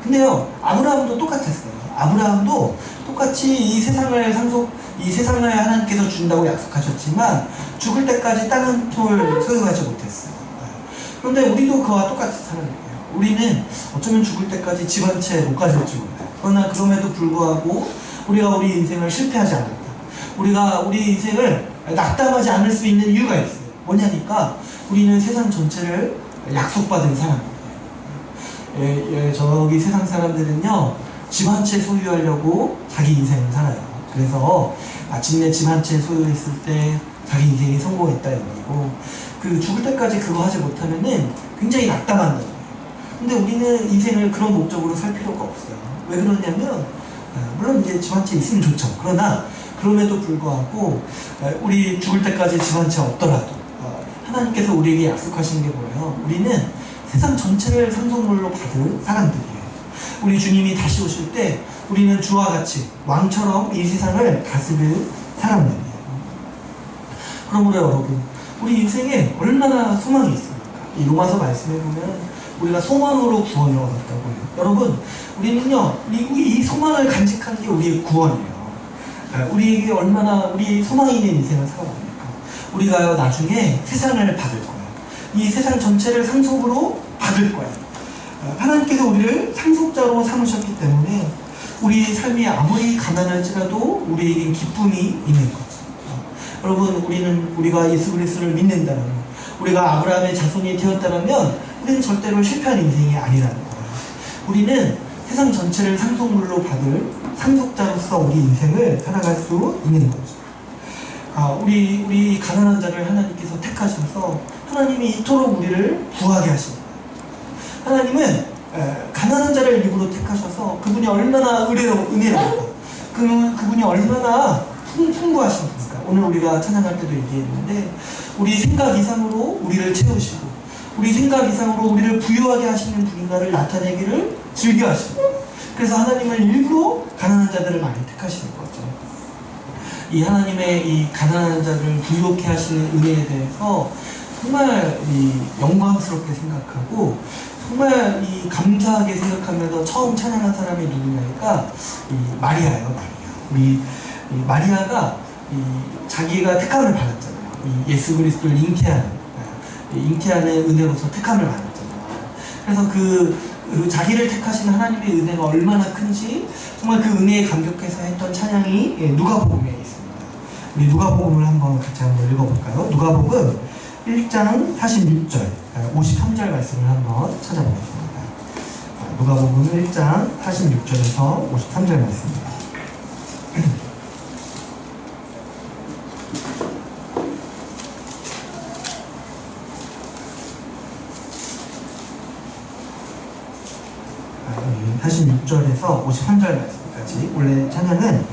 근데요, 아브라함도 똑같았어요. 아브라함도 똑같이 이 세상을 하나님께서 준다고 약속하셨지만 죽을 때까지 땅 한 톨 소유하지 못했어요. 그런데 우리도 그와 똑같이 살아야 돼요. 우리는 어쩌면 죽을 때까지 집 한 채 못 가질지 몰라요. 그러나 그럼에도 불구하고 우리가 우리 인생을 실패하지 않았다. 우리가 우리 인생을 낙담하지 않을 수 있는 이유가 있어요. 뭐냐니까 우리는 세상 전체를 약속받은 사람입니다. 저기 세상 사람들은요, 집 한 채 소유하려고 자기 인생을 살아요. 그래서 마침내 집 한 채 소유했을 때 자기 인생이 성공했다 여기고, 그 죽을 때까지 그거 하지 못하면은 굉장히 낙담한다는 거예요. 근데 우리는 인생을 그런 목적으로 살 필요가 없어요. 왜 그러냐면, 물론 이제 집 한 채 있으면 좋죠. 그러나 그럼에도 불구하고 우리 죽을 때까지 집 한 채 없더라도 하나님께서 우리에게 약속하신 게 뭐예요? 우리는 세상 전체를 상속물로 받을 사람들이에요. 우리 주님이 다시 오실 때 우리는 주와 같이 왕처럼 이 세상을 다스릴 사람들이에요. 그러므로 여러분, 우리 인생에 얼마나 소망이 있습니까? 이 로마서 말씀에 보면 우리가 소망으로 구원을 얻었다고 해요. 여러분, 우리는요, 이 소망을 간직한 게 우리의 구원이에요. 우리에게 얼마나 우리 소망이 있는 인생을 살아갑니까? 우리가요, 나중에 세상을 받을 거예요. 이 세상 전체를 상속으로 받을 거예요. 하나님께서 우리를 상속자로 삼으셨기 때문에 우리 삶이 아무리 가난할지라도 우리에겐 기쁨이 있는 거죠. 여러분, 우리가 예수 그리스도를 믿는다면, 우리가 아브라함의 자손이 되었다면 우리는 절대로 실패한 인생이 아니라는 거예요. 우리는 세상 전체를 상속물로 받을 상속자로서 우리 인생을 살아갈 수 있는 거죠. 우리 가난한 자를 하나님께서 택하셔서 하나님이 이토록 우리를 부하게 하십니다. 하나님은 가난한 자를 일부러 택하셔서 그분이 얼마나 은혜로울까, 그분이 얼마나 풍부하십니까. 오늘 우리가 찬양할 때도 얘기했는데, 우리 생각 이상으로 우리를 채우시고 우리 생각 이상으로 우리를 부유하게 하시는 분인가를 나타내기를 즐겨하십니다. 그래서 하나님은 일부러 가난한 자들을 많이 택하시는 거죠. 이 하나님의 이 가난한 자를 부유케 하시는 은혜에 대해서 정말 영광스럽게 생각하고, 정말 감사하게 생각하면서 처음 찬양한 사람이 누구냐니까 마리아예요. 우리 마리아가 자기가 택함을 받았잖아요. 예수 그리스도를 잉태하는 은혜로서 택함을 받았잖아요. 그래서 그 자기를 택하신 하나님의 은혜가 얼마나 큰지 정말 그 은혜에 감격해서 했던 찬양이 누가복음에 있습니다. 우리 누가복음을 한번 읽어볼까요? 누가복음 1장 46절, 53절 말씀을 한번 찾아보겠습니다. 누가복음 1장 46절에서 53절 말씀입니다. (46절에서 53절) 말씀까지. 원래 찬양은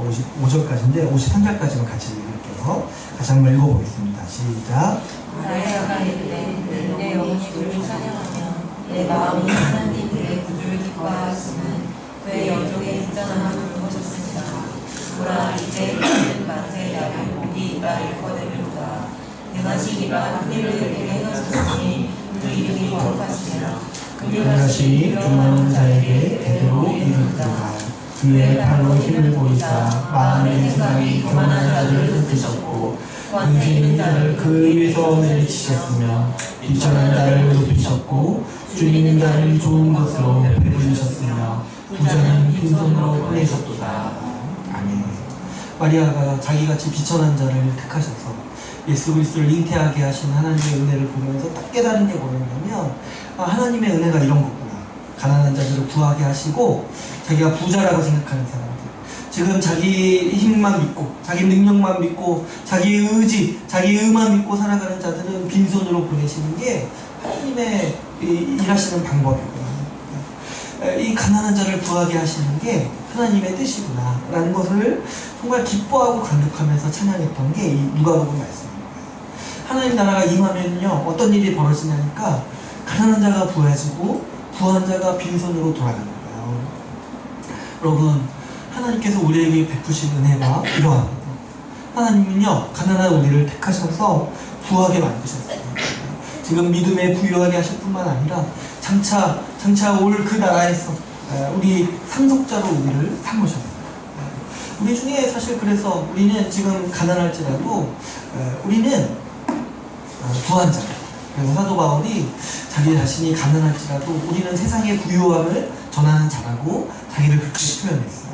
55절까지인데 53절까지만 같이 읽을게요. 같이 한번 읽어보겠습니다. 시작.
나에가 이르되 내 영혼이 주를 찬양하며 내 마음이 하나님의 구주를 기뻐하였으면 그의 영적의 인전함을 보셨습니다. 보라 이제 그는 만세의 날을 보기 이라 일거되리로다. 능하시기라 하늘을 내게 행하셨으니 그 이름이 거룩하시며
그것이 중하는 자에게 대대로 이르리로다. 그의 팔로 힘을 보이사 마음의 생각이 교만한 자를 흩으셨고 권세 있는 자를 그 위에서 내리치셨으며 비천한 자를 높이셨고 주 있는 자를 좋은 것으로 배부르셨으며 부자는 빈손으로 보내셨도다. 아멘. 마리아가 자기같이 비천한 자를 택하셔서 예수 그리스도를 잉태하게 하신 하나님의 은혜를 보면서 딱 깨달은 게 뭐냐면 하나님의 은혜가 이런 거구나. 가난한 자들을 구하게 하시고 자기가 부자라고 생각하는 사람들, 지금 자기 힘만 믿고 자기 능력만 믿고 자기 의지, 자기 의만 믿고 살아가는 자들은 빈손으로 보내시는 게 하나님의 일하시는 방법이구나. 이 가난한 자를 구하게 하시는 게 하나님의 뜻이구나 라는 것을 정말 기뻐하고 감격하면서 찬양했던 게 이 누가복음 말씀입니다. 하나님 나라가 임하면요 어떤 일이 벌어지냐니까 가난한 자가 부해지고 부한 자가 빈손으로 돌아가는 거예요. 여러분, 하나님께서 우리에게 베푸신 은혜가 이러합니다. 하나님은요 가난한 우리를 택하셔서 부하게 만드셨어요. 지금 믿음에 부유하게 하실 뿐만 아니라 장차 올 그 나라에서 우리 상속자로 우리를 삼으셨어요. 우리 중에 사실 그래서 우리는 지금 가난할지라도 우리는 부한 자. 그래서 사도 바울이 자기 자신이 가난할지라도 우리는 세상의 부유함을 전하는 자라고 자기를 그렇게 표현했어요.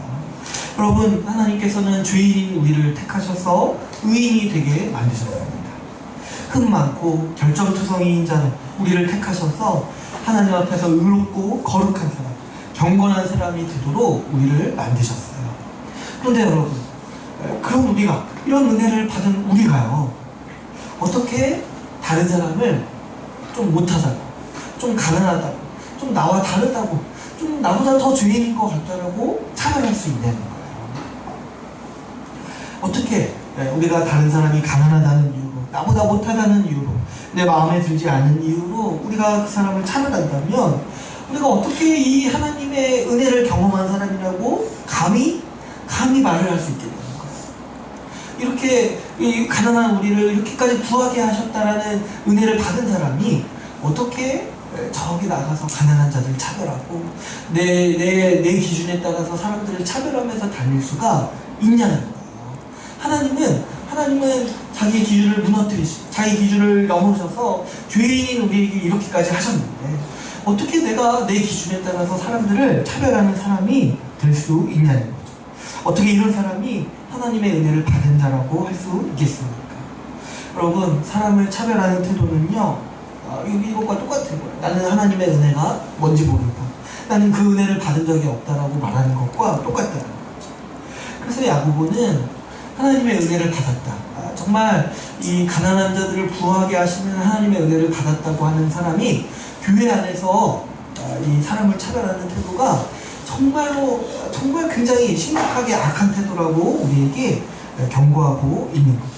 여러분, 하나님께서는 죄인인 우리를 택하셔서 의인이 되게 만드셨습니다. 흠 많고 결정투성이인 자는 우리를 택하셔서 하나님 앞에서 의롭고 거룩한 사람, 경건한 사람이 되도록 우리를 만드셨어요. 그런데 여러분, 그런 우리가, 이런 은혜를 받은 우리가요 어떻게 다른 사람을 좀 못하다고, 좀 가난하다고, 좀 나와 다르다고, 좀 나보다 더 죄인인 것 같다라고 차별할 수 있냐는 거예요. 어떻게 우리가 다른 사람이 가난하다는 이유로, 나보다 못하다는 이유로, 내 마음에 들지 않은 이유로 우리가 그 사람을 차별한다면 우리가 어떻게 이 하나님의 은혜를 경험한 사람이라고 감히 말을 할 수 있겠냐는 거예요. 이렇게 이 가난한 우리를 이렇게까지 구하게 하셨다라는 은혜를 받은 사람이 어떻게 저기 나가서 가난한 자들 차별하고 내 기준에 따라서 사람들을 차별하면서 다닐 수가 있냐는 거예요. 하나님은 자기 기준을 무너뜨리시고 자기 기준을 넘으셔서 죄인인 우리에게 이렇게까지 하셨는데 어떻게 내가 내 기준에 따라서 사람들을 차별하는 사람이 될 수 있냐는 거죠. 어떻게 이런 사람이 하나님의 은혜를 받은 자라고 할 수 있겠습니까? 여러분, 사람을 차별하는 태도는요 이것과 똑같은 거예요. 나는 하나님의 은혜가 뭔지 모른다, 나는 그 은혜를 받은 적이 없다라고 말하는 것과 똑같다는 거죠. 그래서 야고보는 하나님의 은혜를 받았다, 정말 이 가난한 자들을 부하게 하시는 하나님의 은혜를 받았다고 하는 사람이 교회 안에서 이 사람을 차별하는 태도가 정말 굉장히 심각하게 악한 태도라고 우리에게 경고하고 있는 것이죠.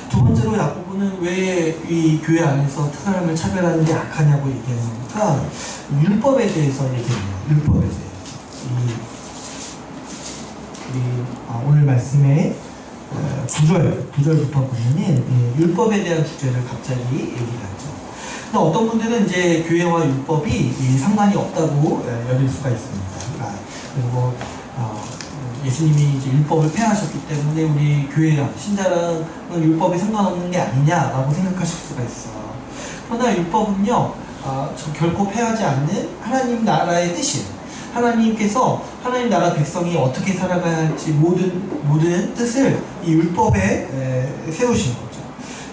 두 번째로 야고보는 왜 이 교회 안에서 사람을 차별하는 게 악하냐고 얘기하니까 율법에 대해서 얘기해요. 율법에 대해서. 오늘 말씀의 9절부터 보면은 율법에 대한 주제를 갑자기 얘기하죠. 근데 어떤 분들은 이제 교회와 율법이 상관이 없다고 여길 수가 있습니다. 그리고 예수님이 이제 율법을 폐하셨기 때문에 우리 교회랑 신자랑은 율법이 상관없는 게 아니냐라고 생각하실 수가 있어요. 그러나 율법은요 결코 폐하지 않는 하나님 나라의 뜻이에요. 하나님께서 하나님 나라 백성이 어떻게 살아가야 할지 모든 뜻을 이 율법에 세우신 거죠.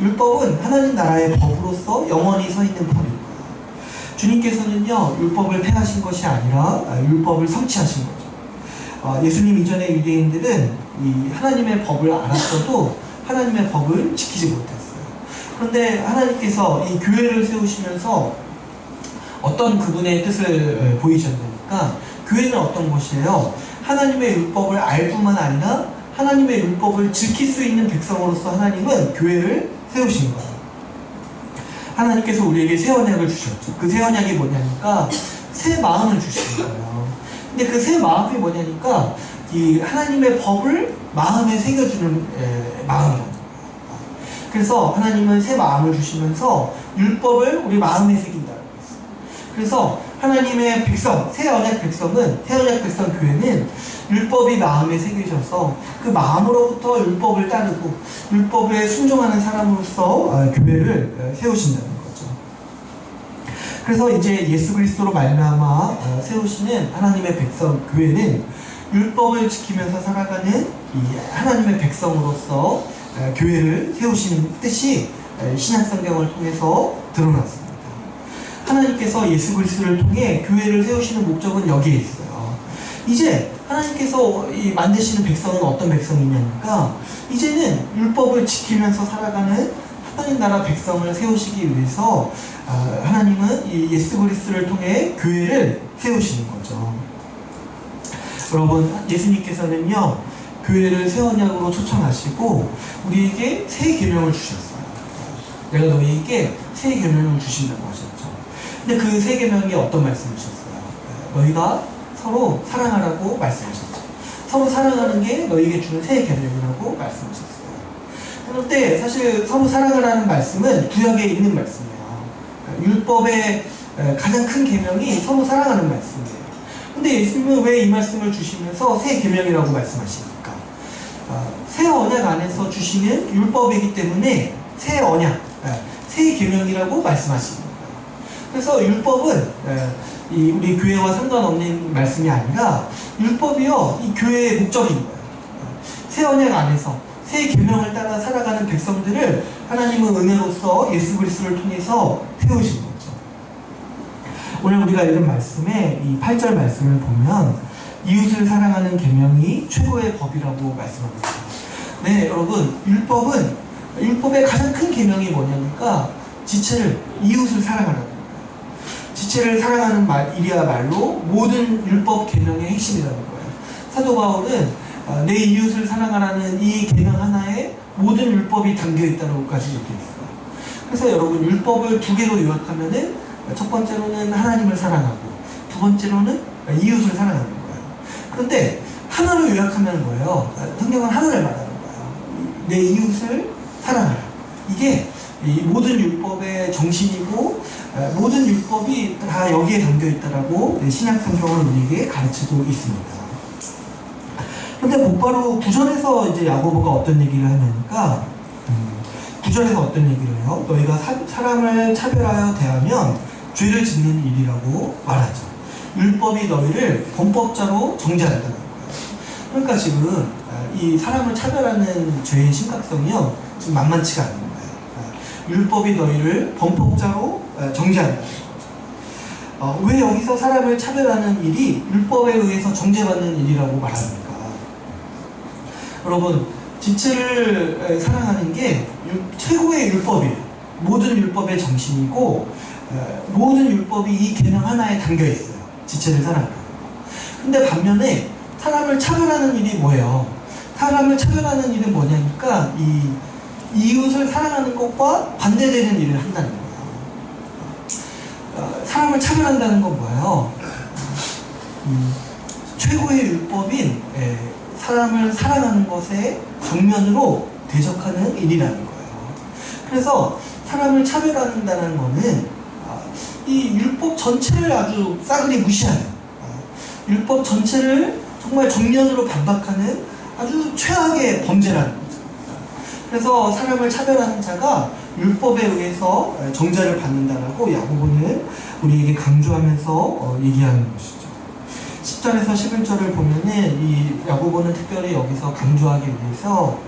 율법은 하나님 나라의 법으로서 영원히 서 있는 법입니다. 주님께서는요 율법을 폐하신 것이 아니라 율법을 성취하신 거죠. 예수님 이전의 유대인들은 이 하나님의 법을 알았어도 하나님의 법을 지키지 못했어요. 그런데 하나님께서 이 교회를 세우시면서 어떤 그분의 뜻을 보이셨냐니까 교회는 어떤 것이에요? 하나님의 율법을 알 뿐만 아니라 하나님의 율법을 지킬 수 있는 백성으로서 하나님은 교회를 세우신 거예요. 하나님께서 우리에게 새 언약을 주셨죠. 그 새 언약이 뭐냐니까 새 마음을 주신 거예요. 근데 그 새 마음이 뭐냐니까 이 하나님의 법을 마음에 새겨주는 마음이라는 거예요. 그래서 하나님은 새 마음을 주시면서 율법을 우리 마음에 새긴다고 했어요. 그래서 하나님의 백성, 새 언약 백성은, 새 언약 백성 교회는 율법이 마음에 새기셔서 그 마음으로부터 율법을 따르고 율법에 순종하는 사람으로서 교회를 세우신다는 거죠. 그래서 이제 예수 그리스도로 말미암아 세우시는 하나님의 백성 교회는 율법을 지키면서 살아가는 이 하나님의 백성으로서 교회를 세우시는 뜻이 신약성경을 통해서 드러났습니다. 하나님께서 예수 그리스도를 통해 교회를 세우시는 목적은 여기에 있어요. 이제 하나님께서 만드시는 백성은 어떤 백성이냐니까 이제는 율법을 지키면서 살아가는 하나님 나라 백성을 세우시기 위해서 하나님은 이 예수 그리스도를 통해 교회를 세우시는 거죠. 여러분, 예수님께서는요 교회를 새 언약으로 초청하시고 우리에게 새 계명을 주셨어요. 내가 너희에게 새 계명을 주신다고 하셨죠. 근데 그 새 계명이 어떤 말씀을 주셨어요? 너희가 서로 사랑하라고 말씀하셨죠. 서로 사랑하는 게 너희에게 주는 새 계명이라고 말씀하셨어요. 그런데 사실 서로 사랑하라는 말씀은 구약에 있는 말씀이에요. 율법의 가장 큰 계명이 서로 사랑하는 말씀이에요. 근데 예수님은 왜 이 말씀을 주시면서 새 계명이라고 말씀하십니까? 새 언약 안에서 주시는 율법이기 때문에 새 언약, 새 계명이라고 말씀하십니다. 그래서 율법은 우리 교회와 상관없는 말씀이 아니라 율법이요 이 교회의 목적인 거예요. 새 언약 안에서 새 계명을 따라 살아가는 백성들을 하나님은 은혜로서 예수 그리스도를 통해서 세우신 거죠. 오늘 우리가 읽은 말씀에 이 8절 말씀을 보면 이웃을 사랑하는 계명이 최고의 법이라고 말씀합니다. 네, 여러분, 율법의 가장 큰 계명이 뭐냐니까 지체를, 이웃을 사랑하라는 거예요. 지체를 사랑하는 일이야말로 모든 율법 계명의 핵심이라는 거예요. 사도 바울은 내 이웃을 사랑하라는 이 계명 하나에 모든 율법이 담겨있다고까지 얘기했어요. 그래서 여러분, 율법을 두 개로 요약하면은 첫 번째로는 하나님을 사랑하고 두 번째로는 이웃을 사랑하는 거예요. 그런데 하나로 요약하면 뭐예요? 성경은 하나를 말하는 거예요. 내 이웃을 사랑하라. 이게 이 모든 율법의 정신이고 모든 율법이 다 여기에 담겨있다라고 신약 성경은 우리에게 가르치고 있습니다. 그런데 곧바로 9절에서 이제 야고보가 어떤 얘기를 하냐니까 9절에서 어떤 얘기를 해요? 너희가 사람을 차별하여 대하면 죄를 짓는 일이라고 말하죠. 율법이 너희를 범법자로 정죄한다는 거예요. 그러니까 지금 이 사람을 차별하는 죄의 심각성이요 지금 만만치가 않은 거예요. 율법이 너희를 범법자로 정죄한다는 거죠. 왜 여기서 사람을 차별하는 일이 율법에 의해서 정죄받는 일이라고 말합니까? 여러분, 지체를 사랑하는 게 최고의 율법이에요. 모든 율법의 정신이고 모든 율법이 이 계명 하나에 담겨 있어요. 지체를 사랑하는 거. 근데 반면에 사람을 차별하는 일이 뭐예요? 사람을 차별하는 일은 뭐냐니까 이 이웃을 사랑하는 것과 반대되는 일을 한다는 거예요. 사람을 차별한다는 건 뭐예요? 최고의 율법인 사람을 사랑하는 것에 정면으로 대적하는 일이라는 거예요. 그래서 사람을 차별한다는 거는 이 율법 전체를 아주 싸그리 무시하는 율법 전체를 정말 정면으로 반박하는 아주 최악의 범죄라는 거죠. 그래서 사람을 차별하는 자가 율법에 의해서 정죄를 받는다라고 야고보는 우리에게 강조하면서 얘기하는 것이죠. 10절에서 11절을 보면은 이 야고보는 특별히 여기서 강조하기 위해서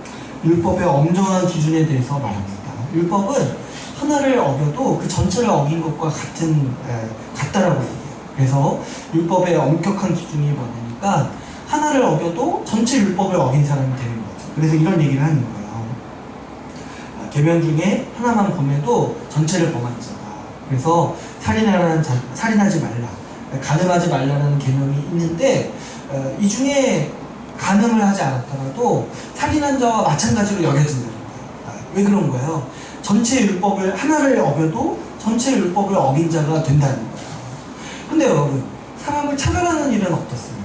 율법의 엄정한 기준에 대해서 말합니다. 율법은 하나를 어겨도 그 전체를 어긴 것과 같다라고 얘기해요. 그래서 율법의 엄격한 기준이 뭐냐니까 하나를 어겨도 전체 율법을 어긴 사람이 되는 거죠. 그래서 이런 얘기를 하는 거예요. 계명 중에 하나만 범해도 전체를 범한 자다. 그래서 살인하지 말라. 간음하지 말라는 계명이 있는데 이 중에 간음을 하지 않았더라도 살인한 자와 마찬가지로 여겨진다는 거예요. 왜 그런 거예요? 전체 율법을 하나를 어겨도 전체 율법을 어긴 자가 된다는 거예요. 근데 여러분, 사람을 차별하는 일은 어떻습니까?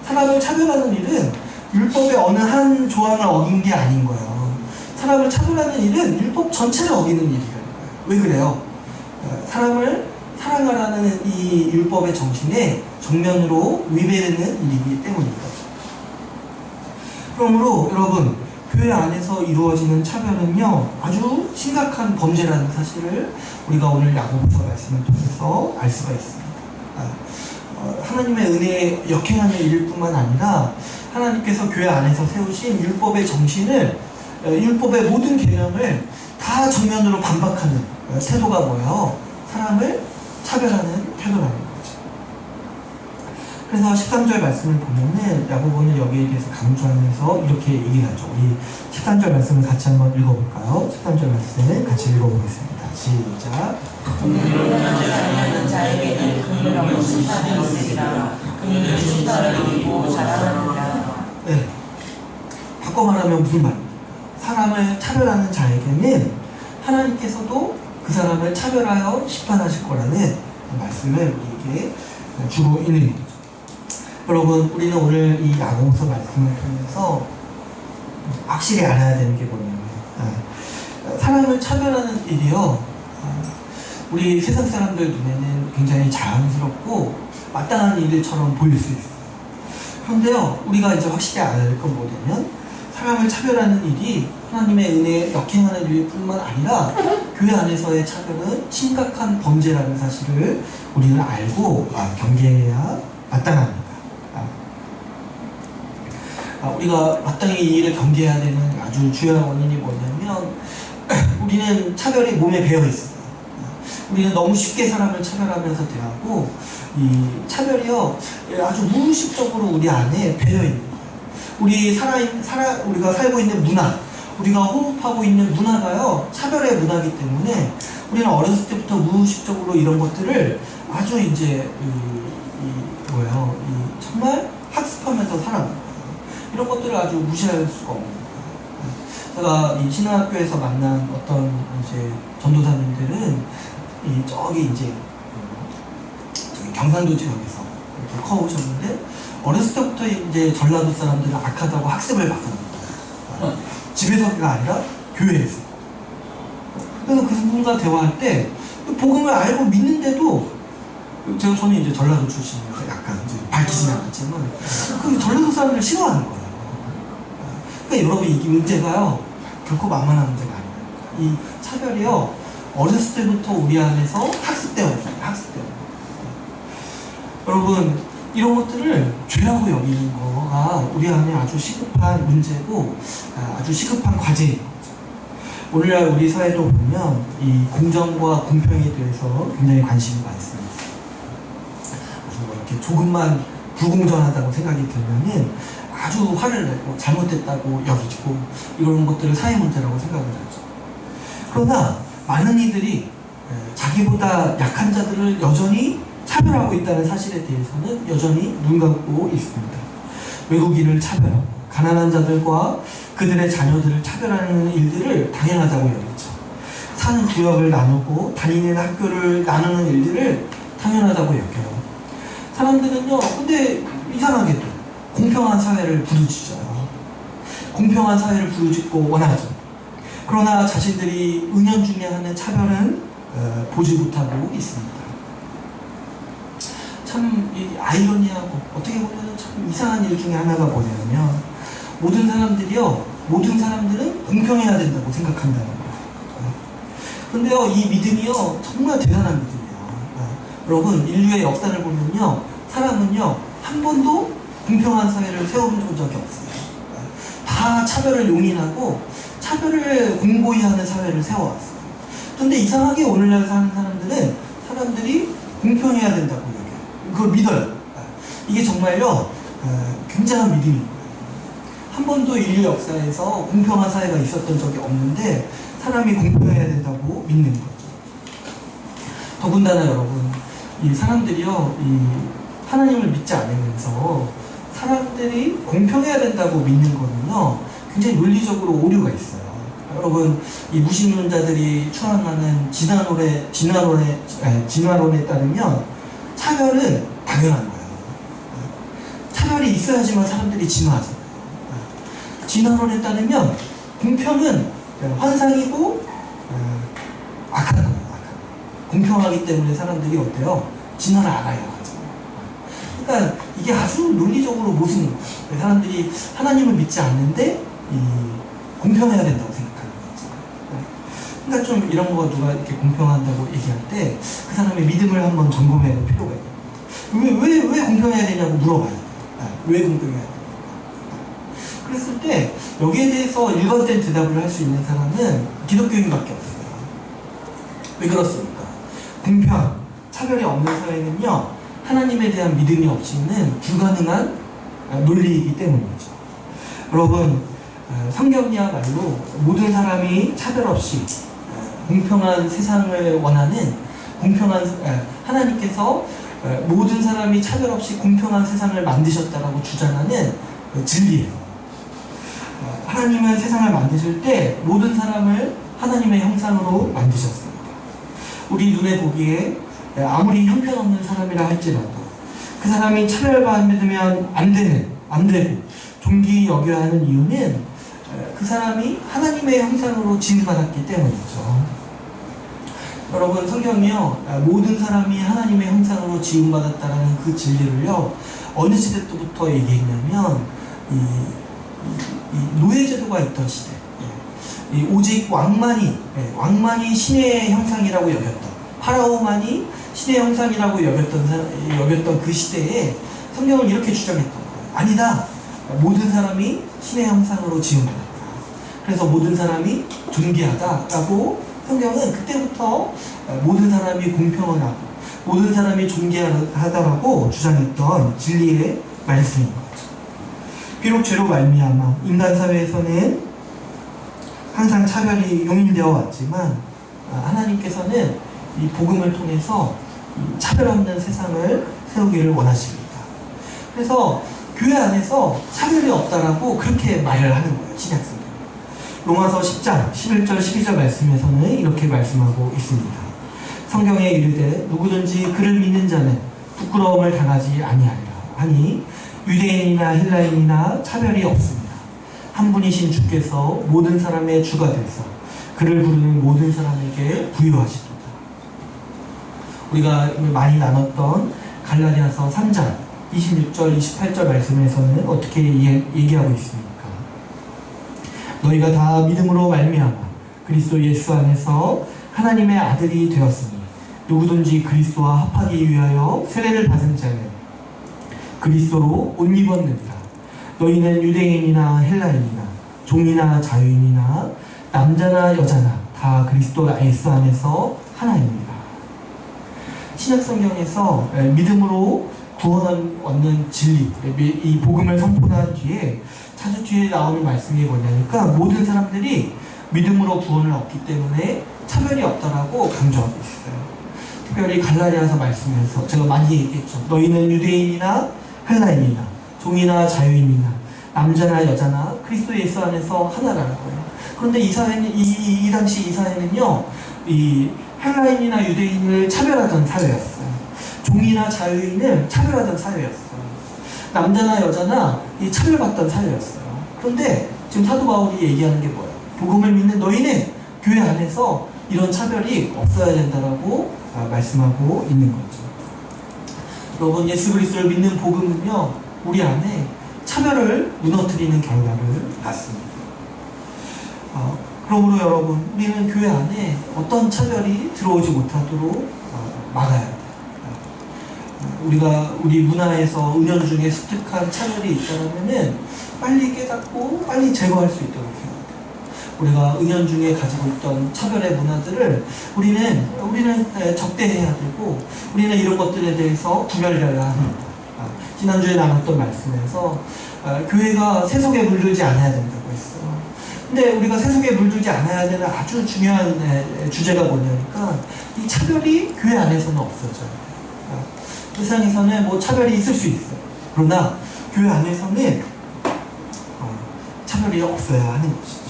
사람을 차별하는 일은 율법의 어느 한 조항을 어긴 게 아닌 거예요. 사람을 차별하는 일은 율법 전체를 어기는 일이라는 거예요. 왜 그래요? 사람을 사랑하라는 이 율법의 정신에 정면으로 위배되는 일이기 때문인 거죠. 그러므로 여러분, 교회 안에서 이루어지는 차별은요, 아주 심각한 범죄라는 사실을 우리가 오늘 야고보서 말씀을 통해서 알 수가 있습니다. 하나님의 은혜에 역행하는 일일 뿐만 아니라 하나님께서 교회 안에서 세우신 율법의 정신을, 율법의 모든 계명을 다 정면으로 반박하는 태도가 뭐예요? 사람을 차별하는 태도라는 거죠. 그래서 13절 말씀을 보면은 야고보는 여기에 대해서 강조하면서 이렇게 얘기를 하죠. 우리 13절 말씀을 같이 한번 읽어볼까요? 13절 말씀을 같이 읽어보겠습니다. 시작.
긍휼을 하지 아니하는 자에게는 긍휼하고 심판이 있으리라. 긍휼은 심판을 이기고 자라나느니라.
네. 바꿔 말하면 무슨 말입니까? 사람을 차별하는 자에게는 하나님께서도 그 사람을 차별하여 심판하실 거라는 말씀을 우리에게 주고 있는 거죠. 여러분, 우리는 오늘 이 야고보서 말씀을 통해서 확실히 알아야 되는 게 뭐냐면, 사람을 차별하는 일이요, 우리 세상 사람들 눈에는 굉장히 자연스럽고 마땅한 일처럼 보일 수 있어요. 그런데요, 우리가 이제 확실히 알아야 될 건 뭐냐면, 사람을 차별하는 일이 하나님의 은혜에 역행하는 일일 뿐만 아니라 교회 안에서의 차별은 심각한 범죄라는 사실을 우리는 알고 경계해야 마땅합니다. 우리가 마땅히 이 일을 경계해야 되는 아주 주요한 원인이 뭐냐면, 우리는 차별이 몸에 배어 있어요. 우리는 너무 쉽게 사람을 차별하면서 대하고, 이 차별이요, 아주 무의식적으로 우리 안에 배어 있는 거예요. 우리가 살고 있는 문화, 우리가 호흡하고 있는 문화가요, 차별의 문화이기 때문에 우리는 어렸을 때부터 무의식적으로 이런 것들을 아주 이제 정말 학습하면서 살아갑니다. 이런 것들을 아주 무시할 수가 없는 거예요. 제가 이 신학교에서 만난 어떤 이제 전도사님들은 저기 경상도 지역에서 이렇게 커오셨는데, 어렸을 때부터 이제 전라도 사람들은 악하다고 학습을 받습니다. 집에서가 아니라 교회에서. 그래서 그분과 대화할 때 복음을 알고 믿는데도, 저는 이제 전라도 출신이라서 약간 이제 밝히진 않았지만 그 전라도 사람들을 싫어하는 거예요. 그러니까 여러분, 이 문제가요, 결코 만만한 문제가 아니에요. 이 차별이요, 어렸을 때부터 우리 안에서 학습되어 있어요. 여러분, 이런 것들을 죄라고 여기는 거가 우리 안에 아주 시급한 문제고 아주 시급한 과제인 거죠. 오늘날 우리 사회도 보면 이 공정과 공평에 대해서 굉장히 관심이 많습니다. 이렇게 조금만 불공정하다고 생각이 들면은 아주 화를 내고 잘못됐다고 여기고 이런 것들을 사회 문제라고 생각을 하죠. 그러나 많은 이들이 자기보다 약한 자들을 여전히 차별하고 있다는 사실에 대해서는 여전히 눈 감고 있습니다. 외국인을 차별하고 가난한 자들과 그들의 자녀들을 차별하는 일들을 당연하다고 여기죠. 사는 구역을 나누고 다니는 학교를 나누는 일들을 당연하다고 여겨요. 사람들은요, 근데 이상하게도 공평한 사회를 부르짖어요. 공평한 사회를 부르짖고 원하죠. 그러나 자신들이 은연중에 하는 차별은 보지 못하고 있습니다. 참 아이러니하고 어떻게 보면 참 이상한 일 중에 하나가 뭐냐면, 모든 사람들은 공평해야 된다고 생각한다는 거예요. 근데요, 이 믿음이요, 정말 대단한 믿음이에요. 여러분, 인류의 역사를 보면요, 사람은요, 한 번도 공평한 사회를 세워본 적이 없어요. 다 차별을 용인하고 차별을 공고히 하는 사회를 세워왔어요. 근데 이상하게 오늘날 사는 사람들은 사람들이 공평해야 된다고 여겨요. 그걸 믿어요. 이게 정말요, 굉장한 믿음인 거예요. 한 번도 인류 역사에서 공평한 사회가 있었던 적이 없는데 사람이 공평해야 된다고 믿는 거죠. 더군다나 여러분, 이 사람들이요, 이 하나님을 믿지 않으면서 사람들이 공평해야 된다고 믿는 거는요, 굉장히 논리적으로 오류가 있어요. 여러분, 이 무신론자들이 추앙하는 진화론에 따르면 차별은 당연한 거예요. 차별이 있어야지만 사람들이 진화하잖아요. 진화론에 따르면 공평은 환상이고 악한 거예요. 공평하기 때문에 사람들이 어때요? 진화를 알아야 하죠. 그러니까 이게 아주 논리적으로 모순인 거예요. 사람들이 하나님을 믿지 않는데 공평해야 된다고 생각하는 거죠. 그러니까 좀 이런 거 누가 이렇게 공평한다고 얘기할 때 그 사람의 믿음을 한번 점검해야 할 필요가 있는 거예요. 왜 공평해야 되냐고 물어봐야 돼요. 왜 공평해야 됩니까? 그랬을 때 여기에 대해서 일관된 대답을 할 수 있는 사람은 기독교인밖에 없어요. 왜 그렇습니까? 공평, 차별이 없는 사회는요, 하나님에 대한 믿음이 없이는 불가능한 논리이기 때문이죠. 여러분, 성경이야말로 모든 사람이 차별 없이 공평한 세상을 원하는 하나님께서 모든 사람이 차별 없이 공평한 세상을 만드셨다라고 주장하는 진리예요. 하나님은 세상을 만드실 때 모든 사람을 하나님의 형상으로 만드셨습니다. 우리 눈에 보기에 아무리 형편없는 사람이라 할지라도 그 사람이 차별받으면 안 되고 존귀 여겨야 하는 이유는 그 사람이 하나님의 형상으로 지음받았기 때문이죠. 여러분, 성경이요, 모든 사람이 하나님의 형상으로 지음받았다라는 그 진리를요, 어느 시대 때부터 얘기했냐면 이 노예제도가 있던 시대, 오직 왕만이 신의 형상이라고 여겼던, 파라오만이 신의 형상이라고 여겼던 그 시대에 성경은 이렇게 주장했던 거예요. 아니다, 모든 사람이 신의 형상으로 지음받았다. 그래서 모든 사람이 존귀하다라고 성경은 그때부터 모든 사람이 공평을 하고 모든 사람이 존귀하다라고 주장했던 진리의 말씀인 거죠. 비록 죄로 말미암아 인간 사회에서는 항상 차별이 용인되어 왔지만 하나님께서는 이 복음을 통해서 이 차별 없는 세상을 세우기를 원하십니다. 그래서 교회 안에서 차별이 없다라고 그렇게 말을 하는 거예요. 신약성경. 로마서 10장 11절 12절 말씀에서는 이렇게 말씀하고 있습니다. 성경에 이르되 누구든지 그를 믿는 자는 부끄러움을 당하지 아니하리라 하니 유대인이나 헬라인이나 차별이 없습니다. 한 분이신 주께서 모든 사람의 주가 되사 그를 부르는 모든 사람에게 부여하시도다. 우리가 많이 나눴던 갈라디아서 3장 26절 28절 말씀에서는 어떻게 얘기하고 있습니까? 너희가 다 믿음으로 말미암아 그리스도 예수 안에서 하나님의 아들이 되었으니 누구든지 그리스도와 합하기 위하여 세례를 받은 자는 그리스도로 옷 입었느니라. 너희는 유대인이나 헬라인이나 종이나 자유인이나 남자나 여자나 다 그리스도 예수 안에서 하나입니다. 신약성경에서 믿음으로 구원 얻는 진리, 이 복음을 선포한 뒤에 자주 뒤에 나오는 말씀이 뭐냐니까 모든 사람들이 믿음으로 구원을 얻기 때문에 차별이 없다라고 강조하고 있어요. 특별히 갈라디아서 말씀에서 제가 많이 얘기했죠. 너희는 유대인이나 헬라인이나 종이나 자유인이나 남자나 여자나 그리스도 예수 안에서 하나라는 거예요. 그런데 이 사회는 이 당시 이 사회는요, 이 헬라인이나 유대인을 차별하던 사회였어요. 종이나 자유인을 차별하던 사회였어요. 남자나 여자나 이 차별받던 사회였어요. 그런데 지금 사도 바울이 얘기하는 게 뭐예요? 복음을 믿는 너희는 교회 안에서 이런 차별이 없어야 된다라고 말씀하고 있는 거죠. 여러분, 예수 그리스도를 믿는 복음은요, 우리 안에 차별을 무너뜨리는 결과를 낳습니다. 그러므로 여러분, 우리는 교회 안에 어떤 차별이 들어오지 못하도록 막아야 돼요. 우리 문화에서 은연중에 습득한 차별이 있다면은 빨리 깨닫고 빨리 제거할 수 있도록 해야 돼요. 우리가 은연중에 가지고 있던 차별의 문화들을 우리는 적대해야 되고 우리는 이런 것들에 대해서 구별해야 합니다. 지난주에 나눴던 말씀에서 교회가 세속에 물들지 않아야 된다고 했어요. 근데 우리가 세속에 물들지 않아야 되는 아주 중요한 주제가 뭐냐니까 이 차별이 교회 안에서는 없어져요. 세상에서는 뭐 차별이 있을 수 있어요. 그러나 교회 안에서는 차별이 없어야 하는 것이죠.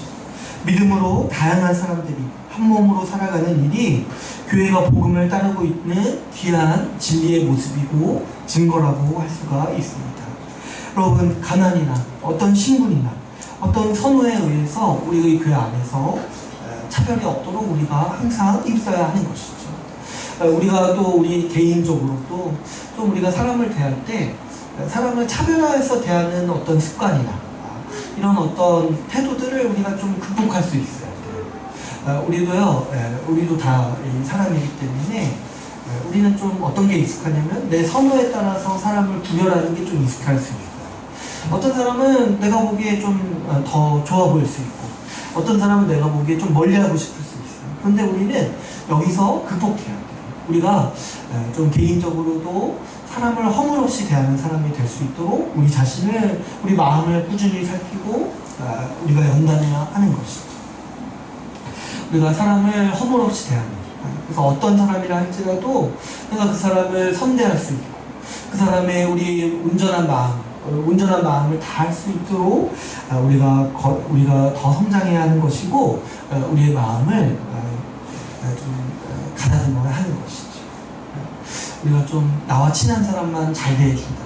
믿음으로 다양한 사람들이 한 몸으로 살아가는 일이 교회가 복음을 따르고 있는 귀한 진리의 모습이고 증거라고 할 수가 있습니다. 여러분, 가난이나 어떤 신분이나 어떤 선호에 의해서 우리의 교회 안에서 차별이 없도록 우리가 항상 힘써야 하는 것이죠. 우리가 또 우리 개인적으로 또 좀 우리가 사람을 대할 때 사람을 차별화해서 대하는 어떤 습관이나 이런 어떤 태도들을 우리가 좀 극복할 수 있어요. 우리도 다 사람이기 때문에 우리는 좀 어떤 게 익숙하냐면 내 선호에 따라서 사람을 구별하는 게 좀 익숙할 수 있어요. 어떤 사람은 내가 보기에 좀 더 좋아 보일 수 있고 어떤 사람은 내가 보기에 좀 멀리하고 싶을 수 있어요. 그런데 우리는 여기서 극복해야 돼요. 우리가 좀 개인적으로도 사람을 허물없이 대하는 사람이 될 수 있도록 우리 자신을, 우리 마음을 꾸준히 살피고 우리가 연단해야 하는 것이죠. 우리가 사람을 허물없이 대하는, 그래서 어떤 사람이라 할지라도 내가 그 사람을 선대할 수 있고 그 사람의 우리 온전한 마음을 다할 수 있도록 우리가 더 성장해야 하는 것이고 우리의 마음을 좀 가다듬어야 하는 것이죠. 우리가 좀 나와 친한 사람만 잘 대해준다.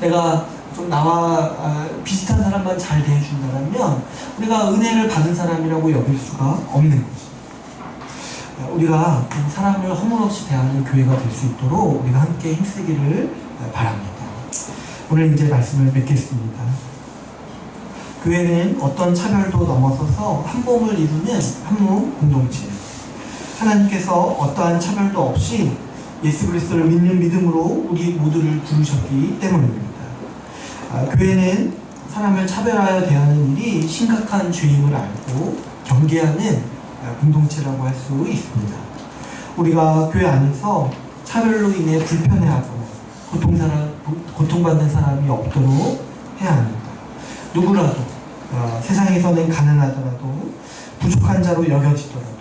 내가 좀 나와 비슷한 사람만 잘 대해준다면 우리가 은혜를 받은 사람이라고 여길 수가 없는 것이죠. 우리가 사람을 허물없이 대하는 교회가 될 수 있도록 우리가 함께 힘쓰기를 바랍니다. 오늘 이제 말씀을 맺겠습니다. 교회는 어떤 차별도 넘어서서 한 몸을 이루는 한 몸 공동체. 하나님께서 어떠한 차별도 없이 예수 그리스도를 믿는 믿음으로 우리 모두를 부르셨기 때문입니다. 교회는 사람을 차별하여 대하는 일이 심각한 죄임을 알고 경계하는 공동체라고 할 수 있습니다. 우리가 교회 안에서 차별로 인해 불편해하거나 고통받는 사람이 없도록 해야 합니다. 누구라도 세상에서는 가난하더라도 부족한 자로 여겨지더라도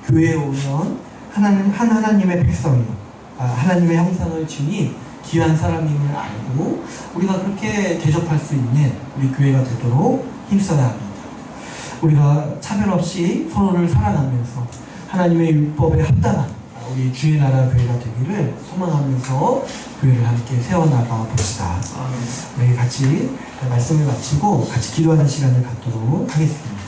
교회에 오면 하나님의 백성이요 하나님의 형상을 지닌 귀한 사람임을 알고 우리가 그렇게 대접할 수 있는 우리 교회가 되도록 힘써야 합니다. 우리가 차별 없이 서로를 사랑하면서 하나님의 율법에 합당한 우리 주의 나라 교회가 되기를 소망하면서 교회를 함께 세워나가 봅시다. 우리 같이 말씀을 마치고 같이 기도하는 시간을 갖도록 하겠습니다.